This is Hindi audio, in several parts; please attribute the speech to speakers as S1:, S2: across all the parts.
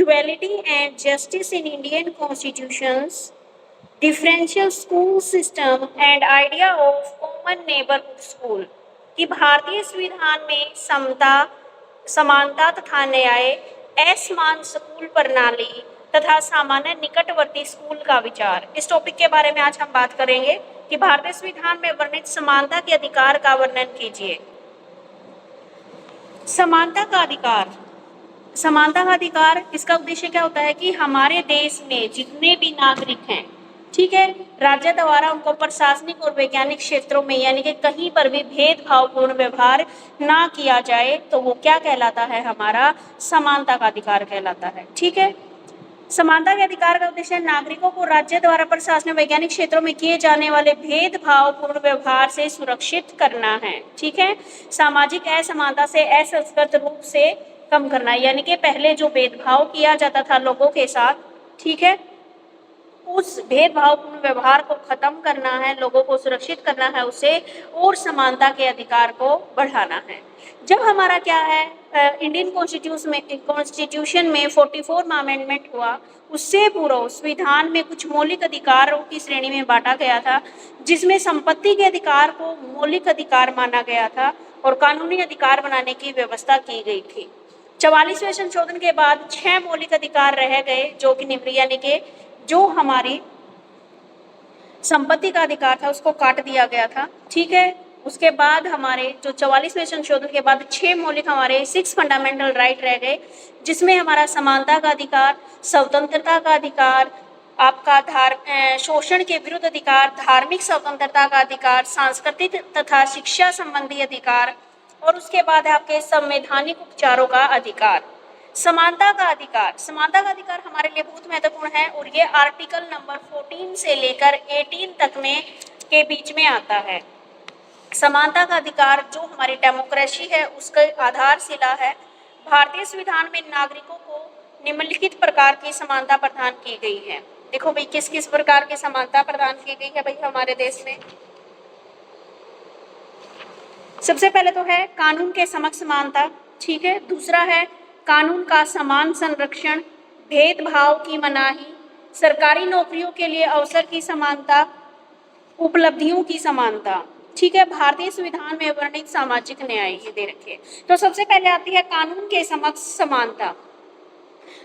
S1: Equality and justice in Indian constitutions, differential school system and idea of common neighbourhood school, कि भारतीय संविधान में समता, समानता तथा न्याय, असमान स्कूल प्रणाली तथा सामान्य निकटवर्ती स्कूल का विचार। इस टॉपिक के बारे में आज हम बात करेंगे कि भारतीय संविधान में वर्णित समानता के अधिकार का वर्णन कीजिए। समानता का अधिकार, समानता का अधिकार, इसका उद्देश्य क्या होता है कि हमारे देश में जितने भी नागरिक हैं, ठीक है, राज्य द्वारा उनको प्रशासनिक और वैज्ञानिक क्षेत्रों में यानी कि कहीं पर भी भेदभावपूर्ण व्यवहार ना किया जाए, तो वो क्या कहलाता है, हमारा समानता का अधिकार कहलाता है। ठीक है, समानता के अधिकार का उद्देश्य नागरिकों को राज्य द्वारा प्रशासनिक वैज्ञानिक क्षेत्रों में किए जाने वाले भेदभावपूर्ण व्यवहार से सुरक्षित करना है। ठीक है, सामाजिक असमानता से असंस्कृत रूप से कम करना, यानी कि पहले जो भेदभाव किया जाता था लोगों के साथ, ठीक है, उस भेदभावपूर्ण व्यवहार को खत्म करना है, लोगों को सुरक्षित करना है उसे, और समानता के अधिकार को बढ़ाना है। जब हमारा क्या है, इंडियन कॉन्स्टिट्यूशन में 44वां अमेंडमेंट हुआ, उससे पूर्व संविधान में कुछ मौलिक अधिकारों की श्रेणी में बांटा गया था, जिसमें संपत्ति के अधिकार को मौलिक अधिकार माना गया था और कानूनी अधिकार बनाने की व्यवस्था की गई थी। 44वें संशोधन के बाद 6 मौलिक अधिकार रह गए, जो कि निम्न, यानी कि जो हमारी संपत्ति का अधिकार था उसको काट दिया गया था। ठीक है, उसके बाद हमारे जो 44वें संशोधन के बाद 6 मौलिक हमारे 6 फंडामेंटल राइट रह गए, जिसमें हमारा समानता का अधिकार, स्वतंत्रता का अधिकार, आपका शोषण के विरुद्ध अधिकार, धार्मिक स्वतंत्रता का अधिकार, सांस्कृतिक तथा शिक्षा संबंधी अधिकार, और उसके बाद है आपके संवैधानिक उपचारों का अधिकार। समानता का अधिकार, समानता का अधिकार हमारे लिए बहुत महत्वपूर्ण है और ये आर्टिकल नंबर 14 से लेकर 18 तक में के बीच में आता है। समानता का अधिकार जो हमारी डेमोक्रेसी है उसका आधारशिला है। भारतीय संविधान में नागरिकों को निम्नलिखित प्रकार की समानता प्रदान की गई है। देखो भाई, किस किस प्रकार की समानता प्रदान की गई है भाई हमारे देश में। सबसे पहले तो है कानून के समक्ष समानता, ठीक है। दूसरा है कानून का समान संरक्षण, भेदभाव की मनाही, सरकारी नौकरियों के लिए अवसर की समानता, उपलब्धियों की समानता, ठीक है। भारतीय संविधान में वर्णित सामाजिक न्याय ये दे रखे। तो सबसे पहले आती है कानून के समक्ष समानता।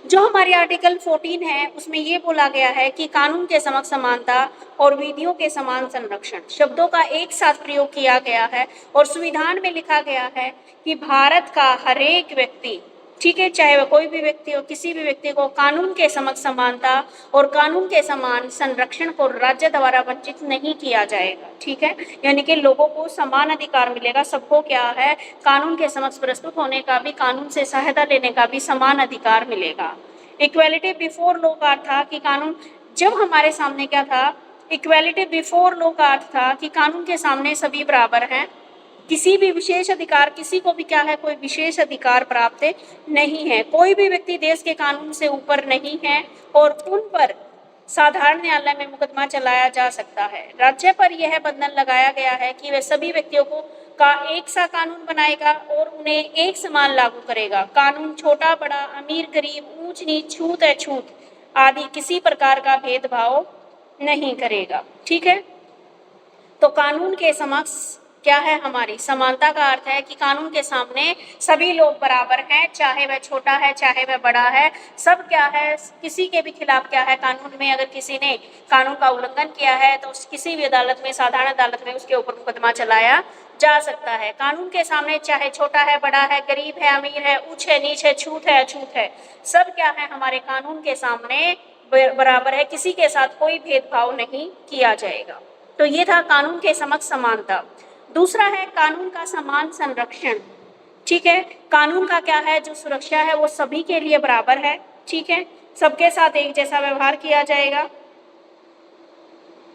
S1: जो हमारी आर्टिकल 14 है उसमें ये बोला गया है कि कानून के समक्ष समानता और विधियों के समान संरक्षण शब्दों का एक साथ प्रयोग किया गया है और संविधान में लिखा गया है कि भारत का हर एक व्यक्ति, ठीक है, चाहे वह कोई भी व्यक्ति हो, किसी भी व्यक्ति को कानून के समक्ष समानता और कानून के समान संरक्षण को राज्य द्वारा वंचित नहीं किया जाएगा। ठीक है, यानी कि लोगों को समान अधिकार मिलेगा, सबको क्या है, कानून के समक्ष प्रस्तुत होने का भी, कानून से सहायता लेने का भी समान अधिकार मिलेगा। इक्वेलिटी बिफोर लॉ का अर्थ था कि कानून, जब हमारे सामने क्या था, इक्वेलिटी बिफोर लॉ का अर्थ था कि कानून के सामने सभी बराबर हैं, किसी भी विशेष अधिकार, किसी को भी क्या है, कोई विशेष अधिकार प्राप्त नहीं है, कोई भी व्यक्ति देश के कानून से ऊपर नहीं है और उन पर साधारण न्यायालय में मुकदमा चलाया जा सकता है। राज्य पर यह बंधन लगाया गया है कि वह सभी व्यक्तियों को का एक सा कानून बनाएगा और उन्हें एक समान लागू करेगा। कानून छोटा बड़ा, अमीर गरीब, ऊंच नीच, छूत अछूत आदि किसी प्रकार का भेदभाव नहीं करेगा। ठीक है, तो कानून के समक्ष क्या है, हमारी समानता का अर्थ है कि कानून के सामने सभी लोग बराबर हैं, चाहे वह छोटा है चाहे वह बड़ा है, सब क्या है, किसी के भी खिलाफ क्या है, कानून में अगर किसी ने कानून का उल्लंघन किया है तो किसी भी अदालत में, साधारण अदालत में उसके ऊपर मुकदमा चलाया जा सकता है। कानून के सामने चाहे छोटा है बड़ा है, गरीब है अमीर है, ऊंच है नीच है, छूत है अछूत है, सब क्या है, हमारे कानून के सामने बराबर है, किसी के साथ कोई भेदभाव नहीं किया जाएगा। तो ये था कानून के समक्ष समानता। दूसरा है कानून का समान संरक्षण। ठीक है, कानून का क्या है, जो सुरक्षा है वो सभी के लिए बराबर है। ठीक है, सबके साथ एक जैसा व्यवहार किया जाएगा।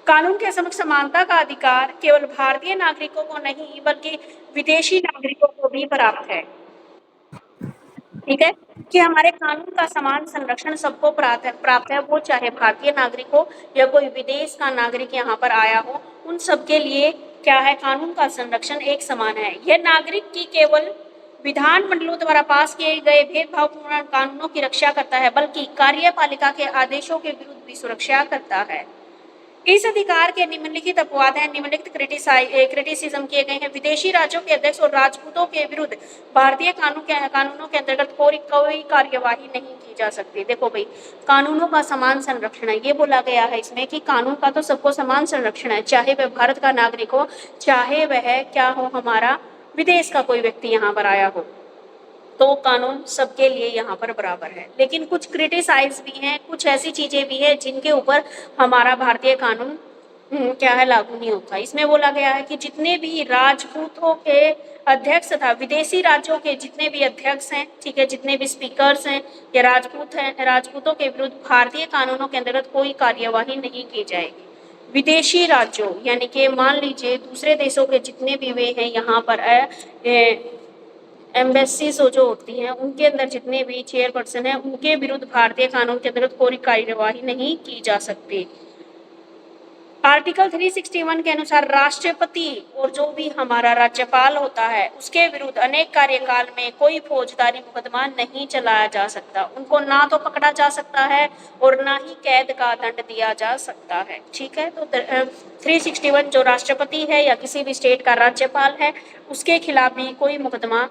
S1: कानून के समक्ष समानता का अधिकार केवल भारतीय नागरिकों को नहीं बल्कि विदेशी नागरिकों को भी प्राप्त है। ठीक है, कि हमारे कानून का समान संरक्षण सबको प्राप्त है, वो चाहे भारतीय नागरिक हो या कोई विदेश का नागरिक यहाँ पर आया हो, उन सबके लिए क्या है, कानून का संरक्षण एक समान है। यह नागरिक की केवल विधानमंडलों द्वारा पास किए गए भेदभावपूर्ण कानूनों की रक्षा करता है, बल्कि कार्यपालिका के आदेशों के विरुद्ध भी सुरक्षा करता है। इस अधिकार के निम्नलिखित अपवाद हैं, निम्नलिखित क्रिटिसिज्म किए गए हैं। विदेशी राज्यों के अध्यक्ष और राजपूतों के विरुद्ध भारतीय कानूनों के अंतर्गत कोई कार्यवाही नहीं की जा सकती। देखो भाई, कानूनों का समान संरक्षण है, ये बोला गया है इसमें कि कानून का तो सबको समान संरक्षण है, चाहे वह भारत का नागरिक हो, चाहे वह क्या हो, हमारा विदेश का कोई व्यक्ति यहाँ पर आया हो, तो कानून सबके लिए यहाँ पर बराबर है। लेकिन कुछ क्रिटिसाइज भी हैं, कुछ ऐसी चीजें भी हैं जिनके ऊपर हमारा भारतीय कानून क्या है, लागू नहीं होता। इसमें बोला गया है कि जितने भी राजपूतों के अध्यक्ष तथा विदेशी राज्यों के जितने भी अध्यक्ष हैं, ठीक है, जितने भी स्पीकर्स हैं या राजपूत हैं, राजपूतों के विरुद्ध भारतीय कानूनों के अंतर्गत कोई कार्यवाही नहीं की जाएगी। विदेशी राज्यों यानी कि मान लीजिए दूसरे देशों के जितने भी वे हैं यहाँ पर एम्बेसीज जो होती हैं, उनके अंदर जितने भी चेयरपर्सन हैं, उनके विरुद्ध भारतीय कानून के अंतर्गत कोई कार्यवाही नहीं की जा सकती। आर्टिकल 361 के अनुसार राष्ट्रपति और जो भी हमारा राज्यपाल होता है, उसके विरुद्ध अनेक कार्यकाल में कोई फौजदारी मुकदमा नहीं चलाया जा सकता। उनको ना तो पकड़ा जा सकता है और ना ही कैद का दंड दिया जा सकता है। ठीक है, तो 361 जो राष्ट्रपति है या किसी भी स्टेट का राज्यपाल है, उसके खिलाफ भी कोई मुकदमा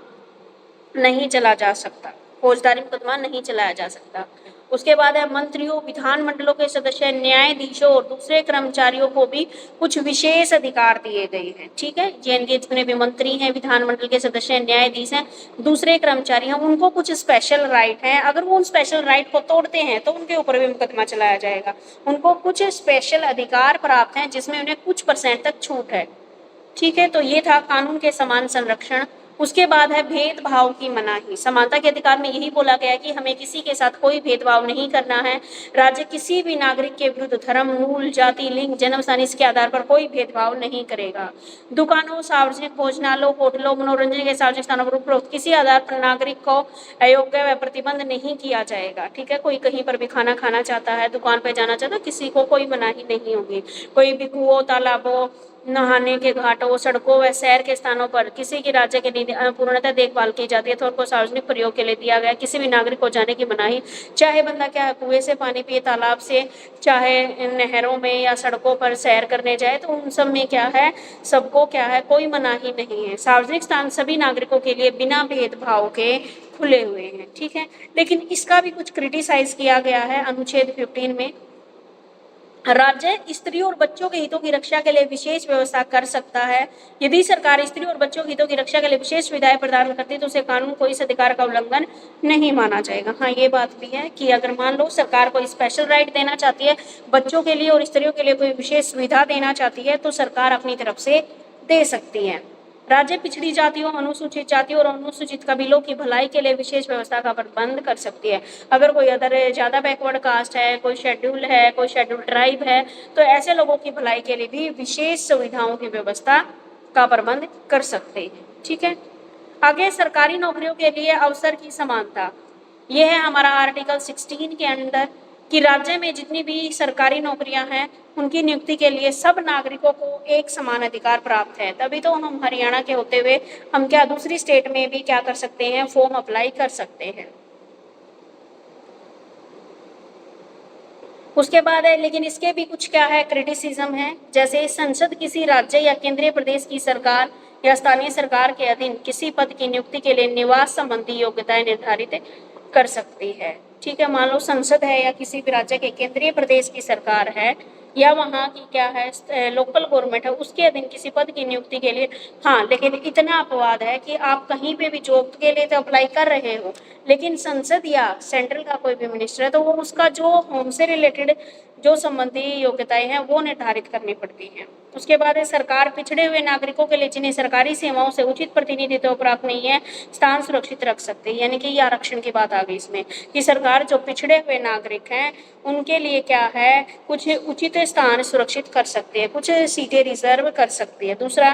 S1: नहीं चला जा सकता, फौजदारी मुकदमा नहीं चलाया जा सकता। उसके बाद है मंत्रियों, विधानमंडलों के सदस्य, न्यायाधीशों और दूसरे कर्मचारियों को भी कुछ विशेष अधिकार दिए गए हैं। ठीक है, जिनके जितने भी मंत्री हैं, विधानमंडल के सदस्य, न्यायाधीश हैं, दूसरे कर्मचारी हैं, उनको कुछ स्पेशल राइट हैं। अगर वो उन स्पेशल राइट को तोड़ते हैं तो उनके ऊपर भी मुकदमा चलाया जाएगा। उनको कुछ स्पेशल अधिकार प्राप्त हैं जिसमें उन्हें कुछ % तक छूट है। ठीक है, तो ये था कानून के समान संरक्षण। उसके बाद है भेदभाव की मनाही। समानता के अधिकार में यही बोला गया है कि हमें किसी के साथ कोई भेदभाव नहीं करना है। राज्य किसी भी नागरिक के विरुद्ध धर्म, मूल, जाति, लिंग, जन्म स्थान इसके आधार पर कोई भेदभाव नहीं करेगा। दुकानों, सार्वजनिक भोजनालयों, होटलों, मनोरंजन के सार्वजनिक स्थानों पर उपरोक्त किसी आधार पर नागरिक को अयोग्य व प्रतिबंध नहीं किया जाएगा। ठीक है, कोई कहीं पर भी खाना खाना चाहता है, दुकान पर जाना चाहता है, किसी को कोई मनाही नहीं होगी। कोई भी कुओं, तालाबों, नहाने के घाटों, सड़कों व सैर के स्थानों पर किसी की राज्य के पूर्णतः देखभाल की जाती है तो उनको सार्वजनिक प्रयोग के लिए दिया गया। किसी भी नागरिक को जाने की मनाही, चाहे बंदा क्या है, कुएं से पानी पिए, तालाब से, चाहे नहरों में या सड़कों पर सैर करने जाए, तो उन सब में क्या है, सबको क्या है, कोई मनाही नहीं है। सार्वजनिक स्थान सभी नागरिकों के लिए बिना भेदभाव के खुले हुए हैं। ठीक है, लेकिन इसका भी कुछ क्रिटिसाइज किया गया है अनुच्छेद 15 में। राज्य स्त्री और बच्चों के हितों की रक्षा के लिए विशेष व्यवस्था कर सकता है। यदि सरकार स्त्री और बच्चों के हितों की रक्षा के लिए विशेष सुविधाएं प्रदान करती है तो उसे कानून को इस अधिकार का उल्लंघन नहीं माना जाएगा। हाँ, ये बात भी है कि अगर मान लो सरकार कोई स्पेशल राइट देना चाहती है बच्चों के लिए और स्त्रियों के लिए, कोई विशेष सुविधा देना चाहती है, तो सरकार अपनी तरफ से दे सकती है। राज्य पिछड़ी जातियों, अनुसूचित जातियों और अनुसूचित कबीलों की भलाई के लिए विशेष व्यवस्था का प्रबंध कर सकती है। अगर कोई अदर ज़्यादा बैकवर्ड कास्ट है, कोई शेड्यूल है, कोई शेड्यूल ट्राइब है, तो ऐसे लोगों की भलाई के लिए भी विशेष सुविधाओं की व्यवस्था का प्रबंध कर सकते हैं। ठीक है, आगे सरकारी नौकरियों के लिए अवसर की समानता। यह है हमारा आर्टिकल 16 के अंदर कि राज्य में जितनी भी सरकारी नौकरियां हैं उनकी नियुक्ति के लिए सब नागरिकों को एक समान अधिकार प्राप्त है। तभी तो हम हरियाणा के होते हुए हम क्या दूसरी स्टेट में भी क्या कर सकते हैं, फॉर्म अप्लाई कर सकते हैं। उसके बाद है, लेकिन इसके भी कुछ क्या है, क्रिटिसिज्म है। जैसे संसद किसी राज्य या केंद्रीय प्रदेश की सरकार या स्थानीय सरकार के अधीन किसी पद की नियुक्ति के लिए निवास संबंधी योग्यताएं निर्धारित कर सकती है। ठीक है, मान लो संसद है या किसी भी राज्य के केंद्रीय प्रदेश की सरकार है या वहाँ की क्या है लोकल गवर्नमेंट है, उसके अधीन किसी पद की नियुक्ति के लिए। हाँ, लेकिन इतना अपवाद है कि आप कहीं पे भी जॉब के लिए तो अप्लाई कर रहे हो, लेकिन संसद या सेंट्रल का कोई भी मिनिस्टर है तो वो उसका जो होम से रिलेटेड जो संबंधी योग्यताएं हैं वो निर्धारित करनी पड़ती हैं। उसके बाद है सरकार पिछड़े हुए नागरिकों के लिए जिन्हें सरकारी सेवाओं से उचित प्रतिनिधित्व प्राप्त नहीं है स्थान सुरक्षित रख सकते हैं। यानी कि ये आरक्षण की बात आ गई इसमें कि सरकार जो पिछड़े हुए नागरिक हैं उनके लिए क्या है, कुछ उचित स्थान सुरक्षित कर सकते हैं, कुछ सीटें रिजर्व कर सकती है। दूसरा,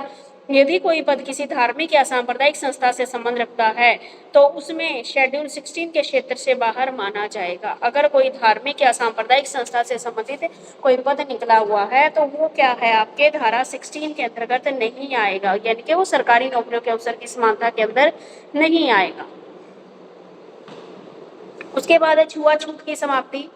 S1: यदि कोई पद किसी धार्मिक या सांप्रदायिक संस्था से संबंध रखता है तो उसमें शेड्यूल 16 के क्षेत्र से बाहर माना जाएगा। अगर कोई धार्मिक या सांप्रदायिक संस्था से संबंधित कोई पद निकला हुआ है तो वो क्या है, आपके धारा 16 के अंतर्गत नहीं आएगा, यानी कि वो सरकारी नौकरियों के अवसर की समानता के अंदर नहीं आएगा। उसके बाद है छुआछूत की समाप्ति।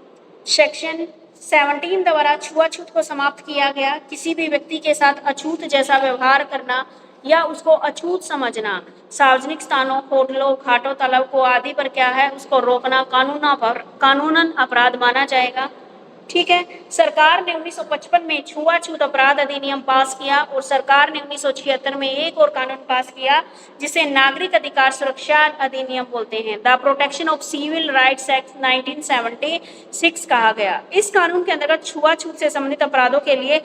S1: सेक्शन 17 द्वारा छुआछूत को समाप्त किया गया। किसी भी व्यक्ति के साथ अछूत जैसा व्यवहार करना या उसको अछूत समझना, सार्वजनिक स्थानों, होटलों, घाटों, तालाबों आदि पर क्या है, उसको रोकना कानूनन अपराध माना जाएगा। ठीक है। सरकार ने 1955 में छुआछूत अपराध अधिनियम पास किया और सरकार ने 1976 में एक और कानून पास किया जिसे नागरिक अधिकार सुरक्षा अधिनियम बोलते हैं, the protection of civil rights act 1976 कहा गया। इस कानून के अंतर्गत छुआछूत से संबंधित अपराधों के लिए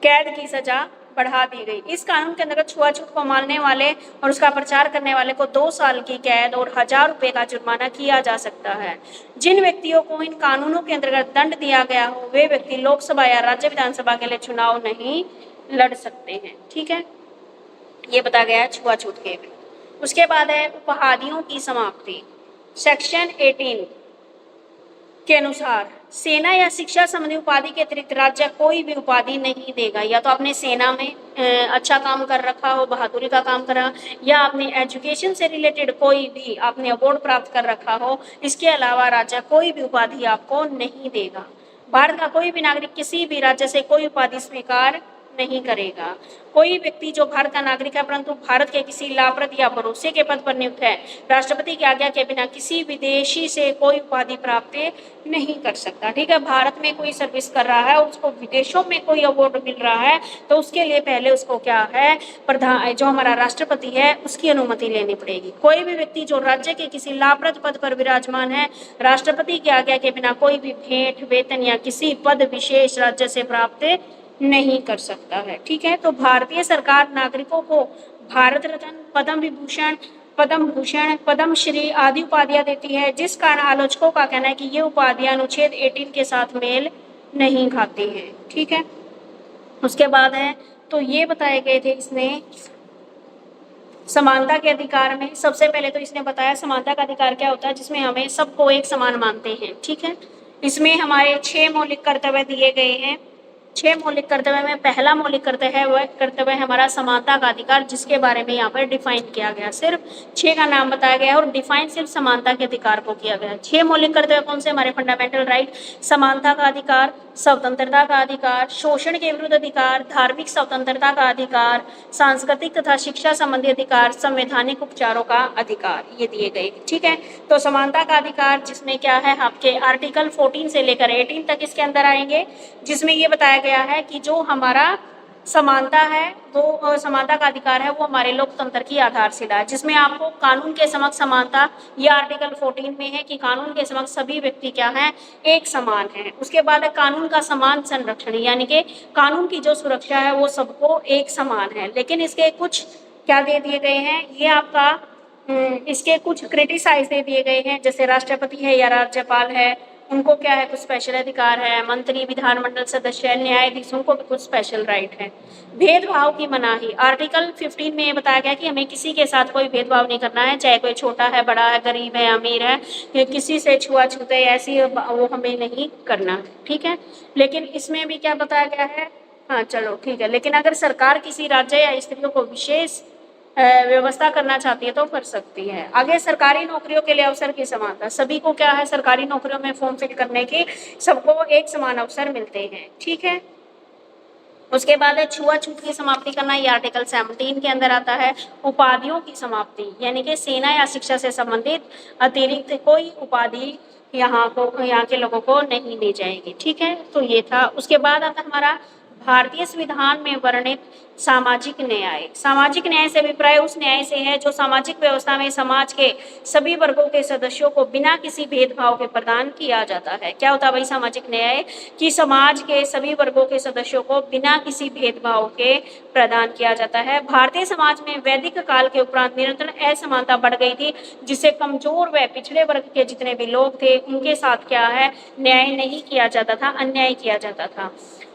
S1: कैद की सजा बढ़ा दी गई। इस कानून के अंतर्गत छुआछूत को मानने वाले और उसका प्रचार करने वाले को 2 साल की कैद और 1000 रुपए का जुर्माना किया जा सकता है। जिन व्यक्तियों को इन कानूनों के अंतर्गत दंड दिया गया हो वे व्यक्ति लोकसभा या राज्य विधानसभा के लिए चुनाव नहीं लड़ सकते हैं। ठीक है, ये बताया गया है छुआछूत के। उसके बाद है उपाधियों की समाप्ति। सेक्शन 18 के अनुसार सेना या शिक्षा संबंधी उपाधि के अतिरिक्त राज्य कोई भी उपाधि नहीं देगा। या तो आपने सेना में अच्छा काम कर रखा हो, बहादुरी का काम करा, या आपने एजुकेशन से रिलेटेड कोई भी आपने अवार्ड प्राप्त कर रखा हो, इसके अलावा राज्य कोई भी उपाधि आपको नहीं देगा। भारत का कोई भी नागरिक किसी भी राज्य से कोई उपाधि स्वीकार नहीं करेगा। कोई व्यक्ति जो भारत का नागरिक है परंतु भारत के किसी लाभप्रद या भरोसे के पद पर नियुक्त है, राष्ट्रपति की आज्ञा के बिना किसी विदेशी से कोई उपाधि प्राप्त नहीं कर सकता। ठीक है, भारत में कोई सर्विस कर रहा है, उसको विदेशों में कोई अवार्ड मिल रहा है तो उसके लिए पहले उसको क्या है, प्रधान जो हमारा राष्ट्रपति है उसकी अनुमति लेनी पड़ेगी। कोई भी व्यक्ति जो राज्य के किसी लाभप्रद पद पर विराजमान है, राष्ट्रपति की आज्ञा के बिना कोई भी भेंट, वेतन या किसी पद विशेष राज्य से प्राप्त नहीं कर सकता है। ठीक है, तो भारतीय सरकार नागरिकों को भारत रत्न, पद्म भूषण, पद्मश्री आदि उपाधियां देती है, जिस कारण आलोचकों का कहना है कि ये उपाधियां अनुच्छेद 18 के साथ मेल नहीं खाती हैं। ठीक है, उसके बाद है तो ये बताए गए थे इसने समानता के अधिकार में। सबसे पहले तो इसने बताया समानता का अधिकार क्या होता है, जिसमें हमें सबको एक समान मानते हैं। ठीक है, इसमें हमारे 6 मौलिक कर्तव्य दिए गए हैं। 6 मौलिक कर्तव्य में पहला मौलिक कर्तव्य है वह कर्तव्य है हमारा समानता का अधिकार, जिसके बारे में यहाँ पर डिफाइन किया गया। सिर्फ 6 का नाम बताया गया है और डिफाइन सिर्फ समानता के अधिकार को किया गया है। 6 मौलिक कर्तव्य कौन से, हमारे फंडामेंटल राइट, समानता का अधिकार, स्वतंत्रता का अधिकार, शोषण के विरुद्ध अधिकार, धार्मिक स्वतंत्रता का अधिकार, सांस्कृतिक तथा शिक्षा संबंधी अधिकार, संवैधानिक उपचारों का अधिकार, ये दिए गए। ठीक है, तो समानता का अधिकार जिसमें क्या है आपके आर्टिकल 14 से लेकर 18 तक इसके अंदर आएंगे, जिसमें ये बताया गया है कि जो हमारा समानता है वो समानता का अधिकार है वो हमारे लोकतंत्र की आधारशिला है, जिसमें आपको कानून के समक्ष समानता, यह आर्टिकल 14 में है कि कानून के समक्ष सभी व्यक्ति क्या हैं, एक समान है। उसके बाद है कानून का समान संरक्षण, यानी कि कानून की जो सुरक्षा है वो सबको एक समान है। लेकिन इसके कुछ क्या दे दिए गए हैं, ये आपका इसके कुछ क्रिटिसाइज दे दिए गए हैं, जैसे राष्ट्रपति है या राज्यपाल है उनको क्या है, कुछ स्पेशल अधिकार है, मंत्री, विधानमंडल सदस्य, न्यायाधीश, उनको भी कुछ स्पेशल राइट है। भेदभाव की मनाही, आर्टिकल 15 में ये बताया गया कि हमें किसी के साथ कोई भेदभाव नहीं करना है, चाहे कोई छोटा है, बड़ा है, गरीब है, अमीर है, किसी से छुआछूत है ऐसी वो हमें नहीं करना। ठीक है, लेकिन इसमें भी क्या बताया गया है, हाँ चलो ठीक है, लेकिन अगर सरकार किसी राज्य या स्त्रियों को विशेष व्यवस्था करना चाहती है तो कर सकती है। आगे सरकारी नौकरियों के लिए अवसर की समानता, सभी को क्या है सरकारी नौकरियों में फॉर्म फिल करने की सबको एक समान अवसर मिलते हैं। ठीक है, उसके बाद है छुआछूत की समाप्ति करना, ये आर्टिकल 17 के अंदर आता है। उपाधियों की समाप्ति, यानी कि सेना या शिक्षा से संबंधित अतिरिक्त कोई उपाधि यहाँ के लोगों को नहीं दी जाएगी। ठीक है, तो ये था। उसके बाद आता हमारा भारतीय संविधान में वर्णित सामाजिक न्याय। सामाजिक न्याय से अभिप्राय उस न्याय से है जो सामाजिक व्यवस्था में समाज के सभी वर्गों के सदस्यों को बिना किसी भेदभाव के प्रदान किया जाता है। क्या होता है भाई सामाजिक न्याय, कि समाज के सभी वर्गों के सदस्यों को बिना किसी भेदभाव के प्रदान किया जाता है। भारतीय समाज में वैदिक काल के उपरांत निरंतर असमानता बढ़ गई थी, जिससे कमजोर व पिछड़े वर्ग के जितने भी लोग थे उनके साथ क्या है न्याय नहीं किया जाता था, अन्याय किया जाता था।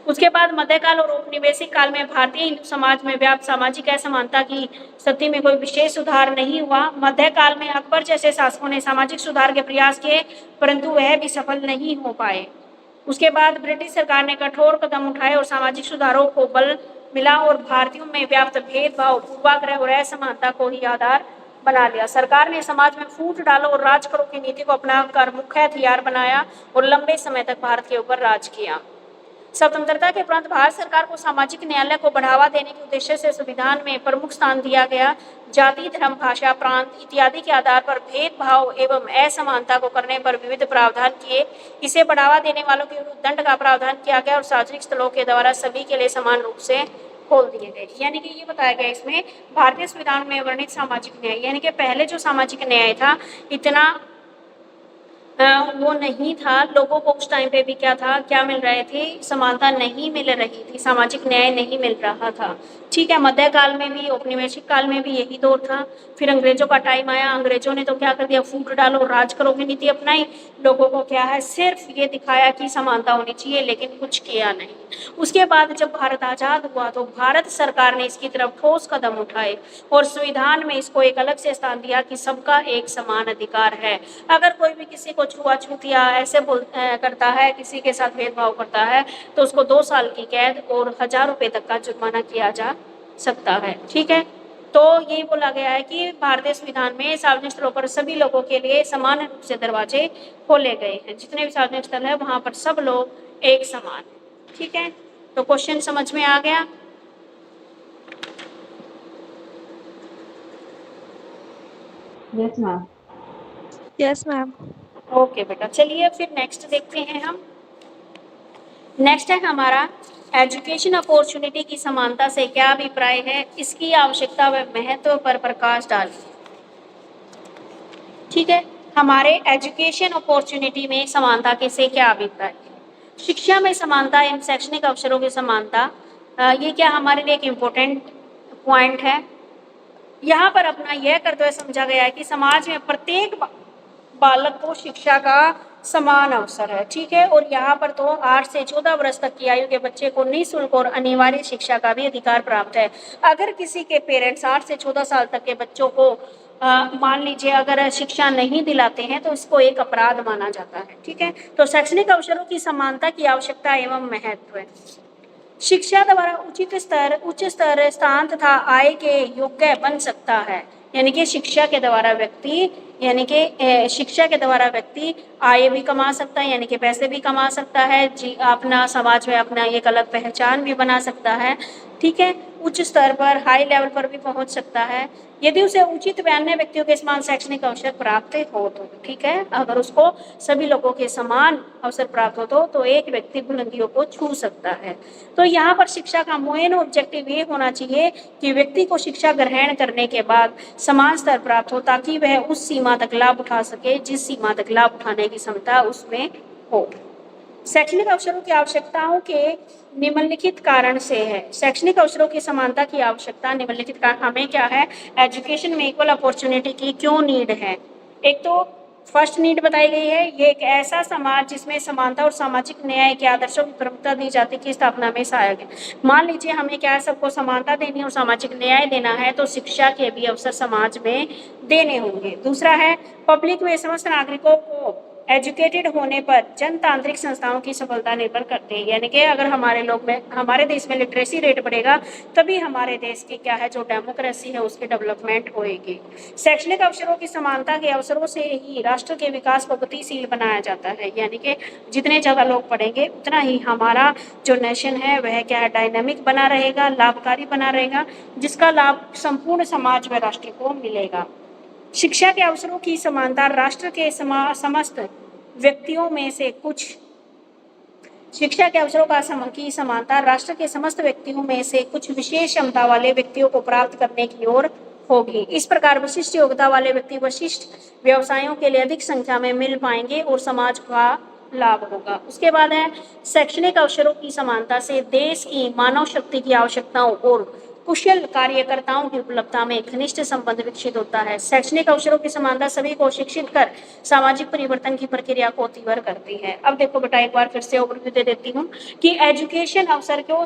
S1: उसके बाद मध्यकाल और औपनिवेशिक काल में भारतीय हिंदू समाज में व्याप्त सामाजिक असमानता की स्थिति में कोई विशेष सुधार नहीं हुआ। मध्यकाल में अकबर जैसे शासकों ने सामाजिक सुधार के प्रयास किए, परंतु वह भी सफल नहीं हो पाए। उसके बाद ब्रिटिश सरकार ने कठोर कदम उठाए और सामाजिक सुधारों को बल मिला और भारतीयों में व्याप्त भेदभाव, पूर्वाग्रह और असमानता को ही आधार बना लिया। सरकार ने समाज में फूट डालो और राज करो की नीति को अपनाकर मुख्य हथियार बनाया और लंबे समय तक भारत के ऊपर राज किया। स्वतंत्रता के उपरांत भारत सरकार को सामाजिक न्याय को बढ़ावा देने के उद्देश्य से संविधान में प्रमुख स्थान दिया गया। जाति, धर्म, भाषा, प्रांत इत्यादि के आधार पर भेदभाव एवं असमानता को करने पर विविध प्रावधान किए। इसे बढ़ावा देने वालों के विरुद्ध दंड का प्रावधान किया गया और सार्वजनिक स्थलों के द्वारा सभी के लिए समान रूप से खोल दिए गए। यानी कि ये बताया गया इसमें भारतीय संविधान में वर्णित सामाजिक न्याय, यानी कि पहले जो सामाजिक न्याय था इतना वो नहीं था। लोगों को उस टाइम पे भी क्या था, क्या मिल रहे थे, समानता नहीं मिल रही थी, सामाजिक न्याय नहीं मिल रहा था। ठीक है, मध्यकाल में भी, औपनिवेशिक काल में भी यही दौर था। फिर अंग्रेजों का टाइम आया, अंग्रेजों ने तो क्या कर दिया, फूट डालो राज करो की नीति अपनाई। लोगों को क्या है, सिर्फ ये दिखाया कि समानता होनी चाहिए, लेकिन कुछ किया नहीं। उसके बाद जब भारत आजाद हुआ तो भारत सरकार ने इसकी तरफ ठोस कदम उठाए और संविधान में इसको एक अलग से स्थान दिया कि सबका एक समान अधिकार है। अगर कोई भी किसी को छुआछूत या ऐसे करता है, किसी के साथ भेदभाव करता है, तो उसको 2 साल की कैद और 1000 रुपए तक का जुर्माना किया जा सकता है। ठीक है, तो ये बोला गया है कि भारतीय संविधान में सार्वजनिक स्थलों पर सभी लोगों के लिए समान रूप से दरवाजे खोले गए हैं। जितने भी सार्वजनिक स्थल है वहां पर सब लोग एक समान है। ठीक है, तो क्वेश्चन समझ में आ गया।
S2: Yes ma'am.
S3: Yes ma'am.
S1: Okay बेटा, चलिए फिर नेक्स्ट देखते हैं हम। नेक्स्ट है हमारा एजुकेशन अपॉर्चुनिटी की समानता से क्या अभिप्राय है, इसकी आवश्यकता व महत्व पर प्रकाश डालिए। ठीक है, हमारे एजुकेशन अपॉर्चुनिटी में समानता के से क्या अभिप्राय है। शिक्षा में समानता एवं शैक्षणिक अवसरों की समानता, ये क्या हमारे लिए एक इम्पोर्टेंट पॉइंट है। यहाँ पर अपना यह करते हुए समझा गया है कि समाज में प्रत्येक बालक को शिक्षा का समान अवसर है। ठीक है, और यहाँ पर तो 8 से 14 वर्ष तक की आयु के बच्चे को निःशुल्क और अनिवार्य शिक्षा का भी अधिकार प्राप्त है। अगर किसी के पेरेंट्स 8 से 14 साल तक के बच्चों को मान लीजिए अगर शिक्षा नहीं दिलाते हैं तो इसको एक अपराध माना जाता है। ठीक है, तो शैक्षणिक अवसरों की समानता की आवश्यकता एवं महत्व है। शिक्षा द्वारा उच्च स्तर स्थान तथा आय के योग्य बन सकता है। यानी कि शिक्षा के द्वारा व्यक्ति आय भी कमा सकता है, यानी कि पैसे भी कमा सकता है जी, अपना समाज में अपना एक अलग पहचान भी बना सकता है। ठीक है, उच्च स्तर पर हाई लेवल पर भी पहुंच सकता है यदि उसे उचित व अन्य व्यक्तियों के समान शैक्षणिक अवसर प्राप्त हो तो। ठीक है, अगर उसको सभी लोगों के समान अवसर प्राप्त हो तो एक व्यक्ति बुलंदियों को छू सकता है। तो यहाँ पर शिक्षा का मेन ऑब्जेक्टिव ये होना चाहिए कि व्यक्ति को शिक्षा ग्रहण करने के बाद समान स्तर प्राप्त हो ताकि वह उस सीमा तक लाभ उठा सके जिस सीमा तक लाभ उठाने की क्षमता उसमें हो। शैक्षणिक अवसरों की आवश्यकताओं के निम्नलिखित कारण से है। शैक्षणिक अवसरों की समानता की आवश्यकता निम्नलिखित कारण हमें क्या है, एजुकेशन में इक्वल अपॉर्चुनिटी की क्यों नीड है। एक तो फर्स्ट नीड बताई गई है, ये एक ऐसा समाज जिसमें समानता और सामाजिक न्याय के आदर्शों की प्रमुखता दी जाती की स्थापना में सहायक है। मान लीजिए हमें क्या है, सबको समानता देनी और सामाजिक न्याय देना है तो शिक्षा के भी अवसर समाज में देने होंगे। दूसरा है, पब्लिक में समस्त नागरिकों को एजुकेटेड होने पर जनतांत्रिक संस्थाओं की सफलता निर्भर करती है। यानी कि अगर हमारे देश में लिटरेसी रेट बढ़ेगा तभी हमारे देश की क्या है, जो डेमोक्रेसी है उसकी डेवलपमेंट होएगी। शैक्षणिक अवसरों की समानता के अवसरों से ही राष्ट्र के विकास को गतिशील बनाया जाता है। यानी कि जितने ज़्यादा लोग पढ़ेंगे उतना ही हमारा जो नेशन है वह क्या है, डायनामिक बना रहेगा, लाभकारी बना रहेगा, जिसका लाभ संपूर्ण समाज व राष्ट्र को मिलेगा। शिक्षा के अवसरों की समानता राष्ट्र के समस्त व्यक्तियों में से कुछ शिक्षा के अवसरों की समानता राष्ट्र के समस्त व्यक्तियों में से कुछ विशेष क्षमता वाले व्यक्तियों को प्राप्त करने की ओर होगी। इस प्रकार विशिष्ट योग्यता वाले व्यक्ति विशिष्ट व्यवसायों के लिए अधिक संख्या में मिल पाएंगे और समाज का लाभ होगा। उसके बाद है, शैक्षणिक अवसरों की समानता से देश की मानव शक्ति की आवश्यकताओं और कुशल कार्यकर्ताओं की उपलब्धता में घनिष्ठ संबंध विकसित होता है। शैक्षणिक अवसरों की समानता सभी को शिक्षित कर सामाजिक परिवर्तन की प्रक्रिया को तीव्र करती है। अब देखो बेटा, एक बार फिर से ओवरव्यू दे देती हूँ कि एजुकेशन अवसर क्यों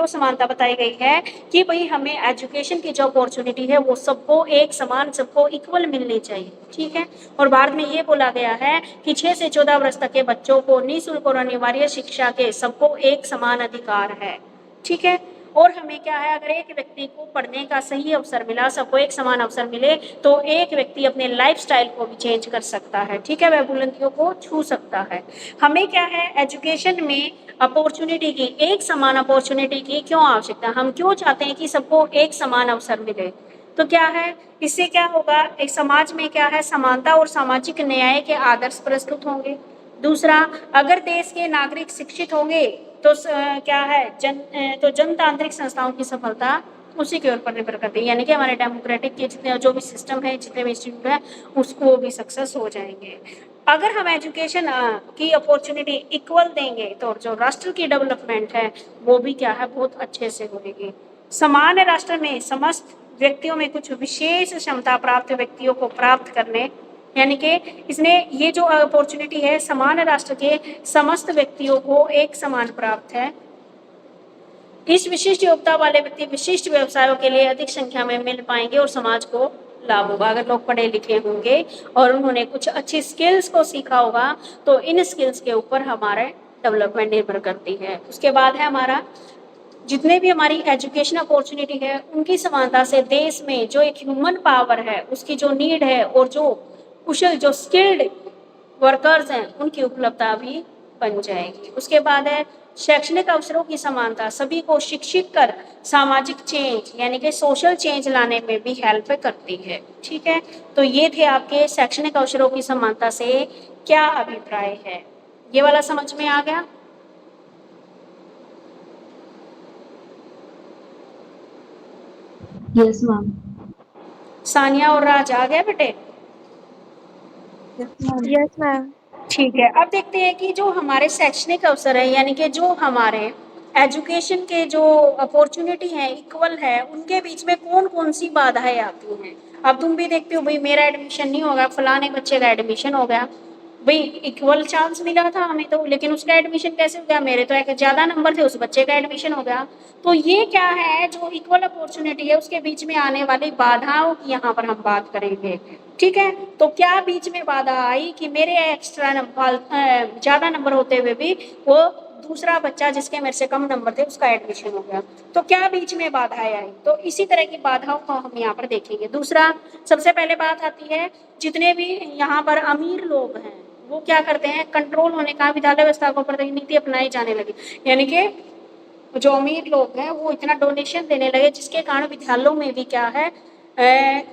S1: समानता बताई गई है कि भाई हमें एजुकेशन की जो अपॉर्चुनिटी है वो सबको एक समान, सबको इक्वल मिलनी चाहिए, ठीक है। और बाद में ये बोला गया है कि 6 से 14 वर्ष तक के बच्चों को निःशुल्क और अनिवार्य शिक्षा के सबको एक समान अधिकार है, ठीक है। और हमें क्या है, अगर एक व्यक्ति को पढ़ने का सही अवसर मिला, सबको एक समान अवसर मिले, तो एक व्यक्ति अपने लाइफस्टाइल को भी चेंज कर सकता है, ठीक है, वह बुलंदियों को छू सकता है। हमें क्या है, एजुकेशन में अपॉर्चुनिटी की, एक समान अपॉर्चुनिटी की क्यों आवश्यकता, हम क्यों चाहते हैं कि सबको एक समान अवसर मिले। तो क्या है, इससे क्या होगा, एक समाज में क्या है, समानता और सामाजिक न्याय के आदर्श प्रस्तुत होंगे। दूसरा, अगर देश के नागरिक शिक्षित होंगे तो क्या है, तो जनतांत्रिक संस्थाओं की सफलता उसी के ऊपर निर्भर करती है, यानी कि हमारे डेमोक्रेटिक के जितने जो भी सिस्टम है, जितने भी इंस्टीट्यूट है, उसको भी सक्सेस हो जाएंगे। अगर हम एजुकेशन की अपॉर्चुनिटी इक्वल देंगे तो जो राष्ट्र की डेवलपमेंट है वो भी क्या है, बहुत अच्छे से होगी। समान राष्ट्र में समस्त व्यक्तियों में कुछ विशेष क्षमता प्राप्त व्यक्तियों को प्राप्त करने, यानी कि इसने ये जो अपॉर्चुनिटी है, समान राष्ट्र के समस्त व्यक्तियों को एक समान प्राप्त है। इस विशिष्ट योग्यता वाले व्यक्ति विशिष्ट व्यवसायों के लिए अधिक संख्या में मिल पाएंगे और समाज को लाभ होगा। अगर लोग पढ़े लिखे होंगे और उन्होंने कुछ अच्छी स्किल्स को सीखा होगा तो इन स्किल्स के ऊपर हमारे डेवलपमेंट निर्भर करती है। उसके बाद है हमारा, जितने भी हमारी एजुकेशन अपॉर्चुनिटी है उनकी समानता से देश में जो एक ह्यूमन पावर है, उसकी जो नीड है और जो कुशल, जो स्किल्ड वर्कर्स हैं, उनकी उपलब्धता भी बन जाएगी। उसके बाद है शैक्षणिक अवसरों की समानता सभी को शिक्षित कर सामाजिक चेंज, यानी कि सोशल चेंज लाने में भी हेल्प करती है, ठीक है। तो ये थे आपके शैक्षणिक अवसरों की समानता से क्या अभिप्राय है, ये वाला समझ में आ गया।
S2: Yes, ma'am.
S1: सानिया और राज आ गया बेटे?
S2: Yes, ma'am.
S3: Yes, ma'am.
S1: ठीक है, अब देखते हैं कि जो हमारे शैक्षणिक अवसर है, यानी कि जो हमारे एजुकेशन के जो अपॉर्चुनिटी है, इक्वल है, उनके बीच में कौन कौन सी बाधाएं आती हैं। अब तुम भी देखते हो, भाई मेरा एडमिशन नहीं होगा, फलाने बच्चे का एडमिशन हो गया, भाई इक्वल चांस मिला था हमें तो, लेकिन उसका एडमिशन कैसे हो गया, मेरे तो एक ज़्यादा नंबर थे, उस बच्चे का एडमिशन हो गया। तो ये क्या है, जो इक्वल अपॉर्चुनिटी है उसके बीच में आने वाली बाधाओं की यहाँ पर हम बात करेंगे, ठीक है। तो क्या बीच में बाधा आई कि मेरे एक्स्ट्रा नंबर, ज़्यादा नंबर होते हुए भी वो दूसरा बच्चा जिसके मेरे से कम नंबर थे उसका एडमिशन हो गया, तो क्या बीच में बाधाएं आई। तो इसी तरह की बाधाओं को हम यहाँ पर देखेंगे। दूसरा, सबसे पहले बात आती है, जितने भी यहाँ पर अमीर लोग हैं वो क्या करते हैं, कंट्रोल होने का विद्यालय व्यवस्था को प्रति नीति अपनाई जाने लगी, यानी कि जो अमीर लोग हैं वो इतना डोनेशन देने लगे जिसके कारण विद्यालयों में भी क्या है,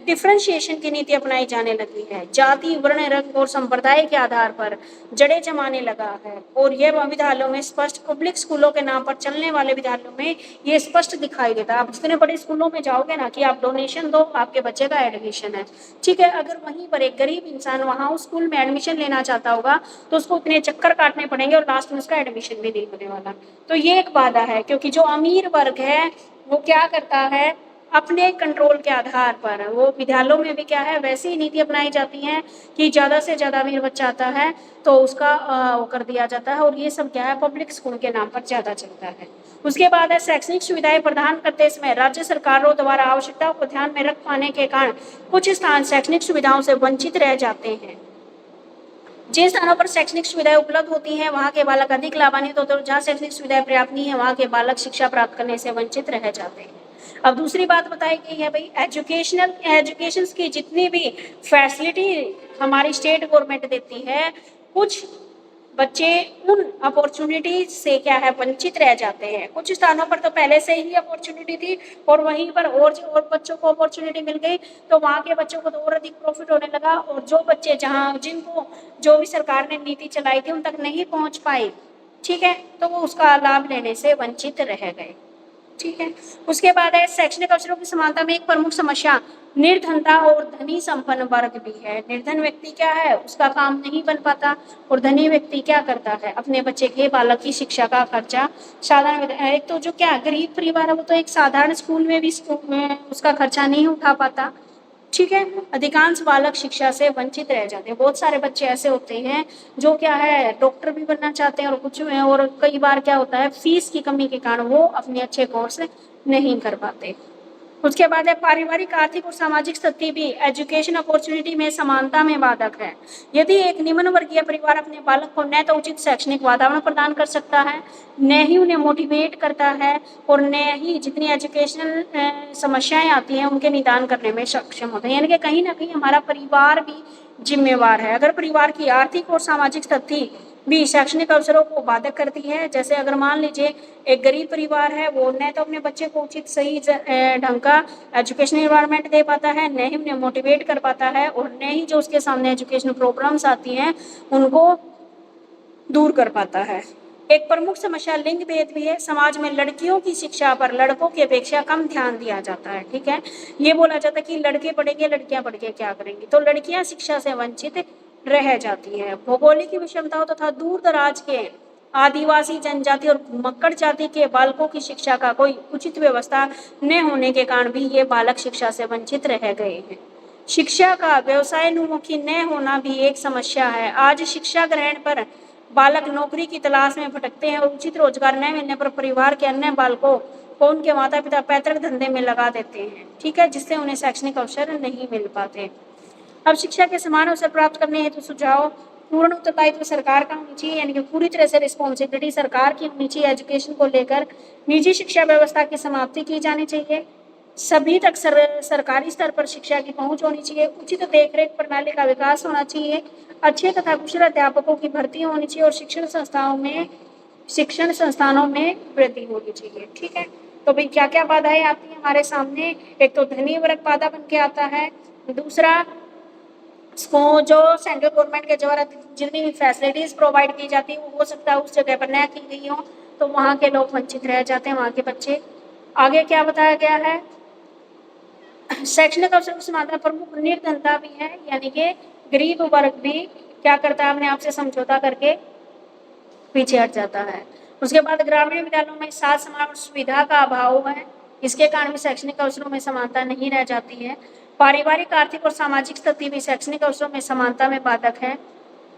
S1: डिफ्रेंशिएशन की नीति अपनाई जाने लगी है। जाति, वर्ण, रंग और संप्रदाय के आधार पर जड़े जमाने लगा है, और यह विद्यालयों में स्पष्ट, पब्लिक स्कूलों के नाम पर चलने वाले विद्यालयों में ये स्पष्ट दिखाई देता है। आप जितने बड़े स्कूलों में जाओगे ना कि आप डोनेशन दो, आपके बच्चे का एडमिशन है, ठीक है। अगर वहीं पर एक गरीब इंसान वहाँ उस स्कूल में एडमिशन लेना चाहता होगा तो उसको इतने चक्कर काटने पड़ेंगे और लास्ट में उसका एडमिशन भी नहीं होने वाला। तो ये एक बाधा है, क्योंकि जो अमीर वर्ग है वो क्या करता है, अपने कंट्रोल के आधार पर वो विद्यालयों में भी क्या है, वैसी ही नीति अपनाई जाती है कि ज़्यादा से ज़्यादा अमीर बच्चा आता है तो उसका वो कर दिया जाता है, और ये सब क्या है, पब्लिक स्कूल के नाम पर ज़्यादा चलता है। उसके बाद है, शैक्षणिक सुविधाएं प्रदान करते समय राज्य सरकारों द्वारा आवश्यकताओं को ध्यान में रख पाने के कारण कुछ स्थान शैक्षणिक सुविधाओं से वंचित रह जाते हैं। जिन स्थानों पर शैक्षणिक सुविधाएं उपलब्ध होती हैं वहाँ के बालक अधिक लाभान्वित होते हैं, जहाँ शैक्षणिक सुविधाएं पर्याप्त नहीं है वहाँ के बालक शिक्षा प्राप्त करने से वंचित रह जाते हैं। अब दूसरी बात बताई गई है, भाई एजुकेशन की जितनी भी फैसिलिटी हमारी स्टेट गवर्नमेंट देती है, कुछ बच्चे उन अपॉर्चुनिटी से क्या है, वंचित रह जाते हैं। कुछ स्थानों पर तो पहले से ही अपॉर्चुनिटी थी और वहीं पर और बच्चों को अपॉर्चुनिटी मिल गई तो वहाँ के बच्चों को तो और अधिक प्रॉफिट होने लगा, और जो बच्चे जिनको जो भी सरकार ने नीति चलाई थी उन तक नहीं पहुँच पाए, ठीक है, तो वो उसका लाभ लेने से वंचित रह गए। ठीक है। उसके बाद है शैक्षणिक अवसरों की समानता में एक प्रमुख समस्या निर्धनता और धनी संपन्न वर्ग भी है। निर्धन व्यक्ति क्या है, उसका काम नहीं बन पाता, और धनी व्यक्ति क्या करता है, अपने बच्चे के बालक की शिक्षा का खर्चा साधारण, एक तो जो क्या गरीब परिवार है वो तो एक साधारण स्कूल में भी उसका खर्चा नहीं उठा पाता। ठीक है, अधिकांश बालक शिक्षा से वंचित रह जाते हैं। बहुत सारे बच्चे ऐसे होते हैं जो क्या है डॉक्टर भी बनना चाहते हैं और कुछ में, और कई बार क्या होता है फीस की कमी के कारण वो अपने अच्छे कोर्स नहीं कर पाते। उसके बाद है पारिवारिक, आर्थिक और सामाजिक स्थिति भी एजुकेशन अपॉर्चुनिटी में समानता में बाधक है। यदि एक निम्न वर्गीय परिवार अपने बालक को न तो उचित शैक्षणिक वातावरण प्रदान कर सकता है, न ही उन्हें मोटिवेट करता है, और न ही जितनी एजुकेशनल समस्याएं आती हैं उनके निदान करने में सक्षम होते हैं। यानी कि कहीं ना कहीं हमारा परिवार भी जिम्मेवार है। अगर परिवार की आर्थिक और सामाजिक स्थिति भी शैक्षणिक अवसरों को बाधित करती है, जैसे अगर मान लीजिए एक गरीब परिवार है, वो न तो अपने बच्चे को उचित सही ढंग का एजुकेशन एनवायरनमेंट दे पाता है, न ही उन्हें मोटिवेट कर पाता है, और न ही जो उसके सामने एजुकेशन प्रोग्राम्स आती हैं उनको दूर कर पाता है। एक प्रमुख समस्या लिंग भेद भी है। समाज में लड़कियों की शिक्षा पर लड़कों की अपेक्षा कम ध्यान दिया जाता है। ठीक है, ये बोला जाता है कि लड़के पढ़ेंगे, लड़कियां पढ़ के क्या करेंगी, तो लड़कियां शिक्षा से वंचित रह जाती है। भौगोलिक विषमताओं तथा दूर दराज के आदिवासी जनजाति और मक्कड़ जाति के बालकों की शिक्षा का कोई उचित व्यवस्था न होने के कारण भी ये बालक शिक्षा से वंचित रह गए हैं। शिक्षा का व्यवसायोन्मुखी न होना भी एक समस्या है। आज शिक्षा ग्रहण पर बालक नौकरी की तलाश में भटकते हैं और उचित रोजगार न मिलने पर परिवार के अन्य बालकों को उनके माता पिता पैतृक धंधे में लगा देते हैं। ठीक है, जिससे उन्हें शैक्षणिक अवसर नहीं मिल पाते। अब शिक्षा के समान अवसर प्राप्त करने हेतु सुझाव पूर्ण उत्तरदायित्व सरकार का होनी चाहिए, यानी कि पूरी तरह से रिस्पॉन्सिबिलिटी सरकार की होनी चाहिए। एजुकेशन को लेकर निजी शिक्षा व्यवस्था की समाप्ति की जानी चाहिए। सभी तक सरकारी स्तर पर शिक्षा की पहुंच होनी चाहिए। उचित देखरेख प्रणाली का विकास होना चाहिए। अच्छे तथा कुशल अध्यापकों की भर्ती होनी चाहिए और शिक्षण संस्थानों में वृद्धि होनी चाहिए। ठीक है, तो भाई क्या क्या बाधाएं आती हैं हमारे सामने, एक तो धनी वर्ग बाधा बन के आता है, दूसरा जो सेंट्रल गवर्नमेंट के द्वारा जितनी भी फैसिलिटीज प्रोवाइड की जाती है वो हो सकता है उस जगह पर न की गई हो, तो वहाँ के लोग वंचित रह जाते हैं, वहाँ के बच्चे। आगे क्या बताया गया है, शैक्षणिक अवसर की समानता प्रमुख निर्धनता भी है, यानी कि गरीब वर्ग भी क्या करता है, अपने आप से समझौता करके पीछे हट जाता है। उसके बाद ग्रामीण विद्यालयों में साथ समान सुविधा का अभाव है, इसके कारण भी शैक्षणिक अवसरों में समानता नहीं रह जाती है। पारिवारिक, आर्थिक और सामाजिक स्थिति भी शैक्षणिक अवसरों में समानता में बाधक है।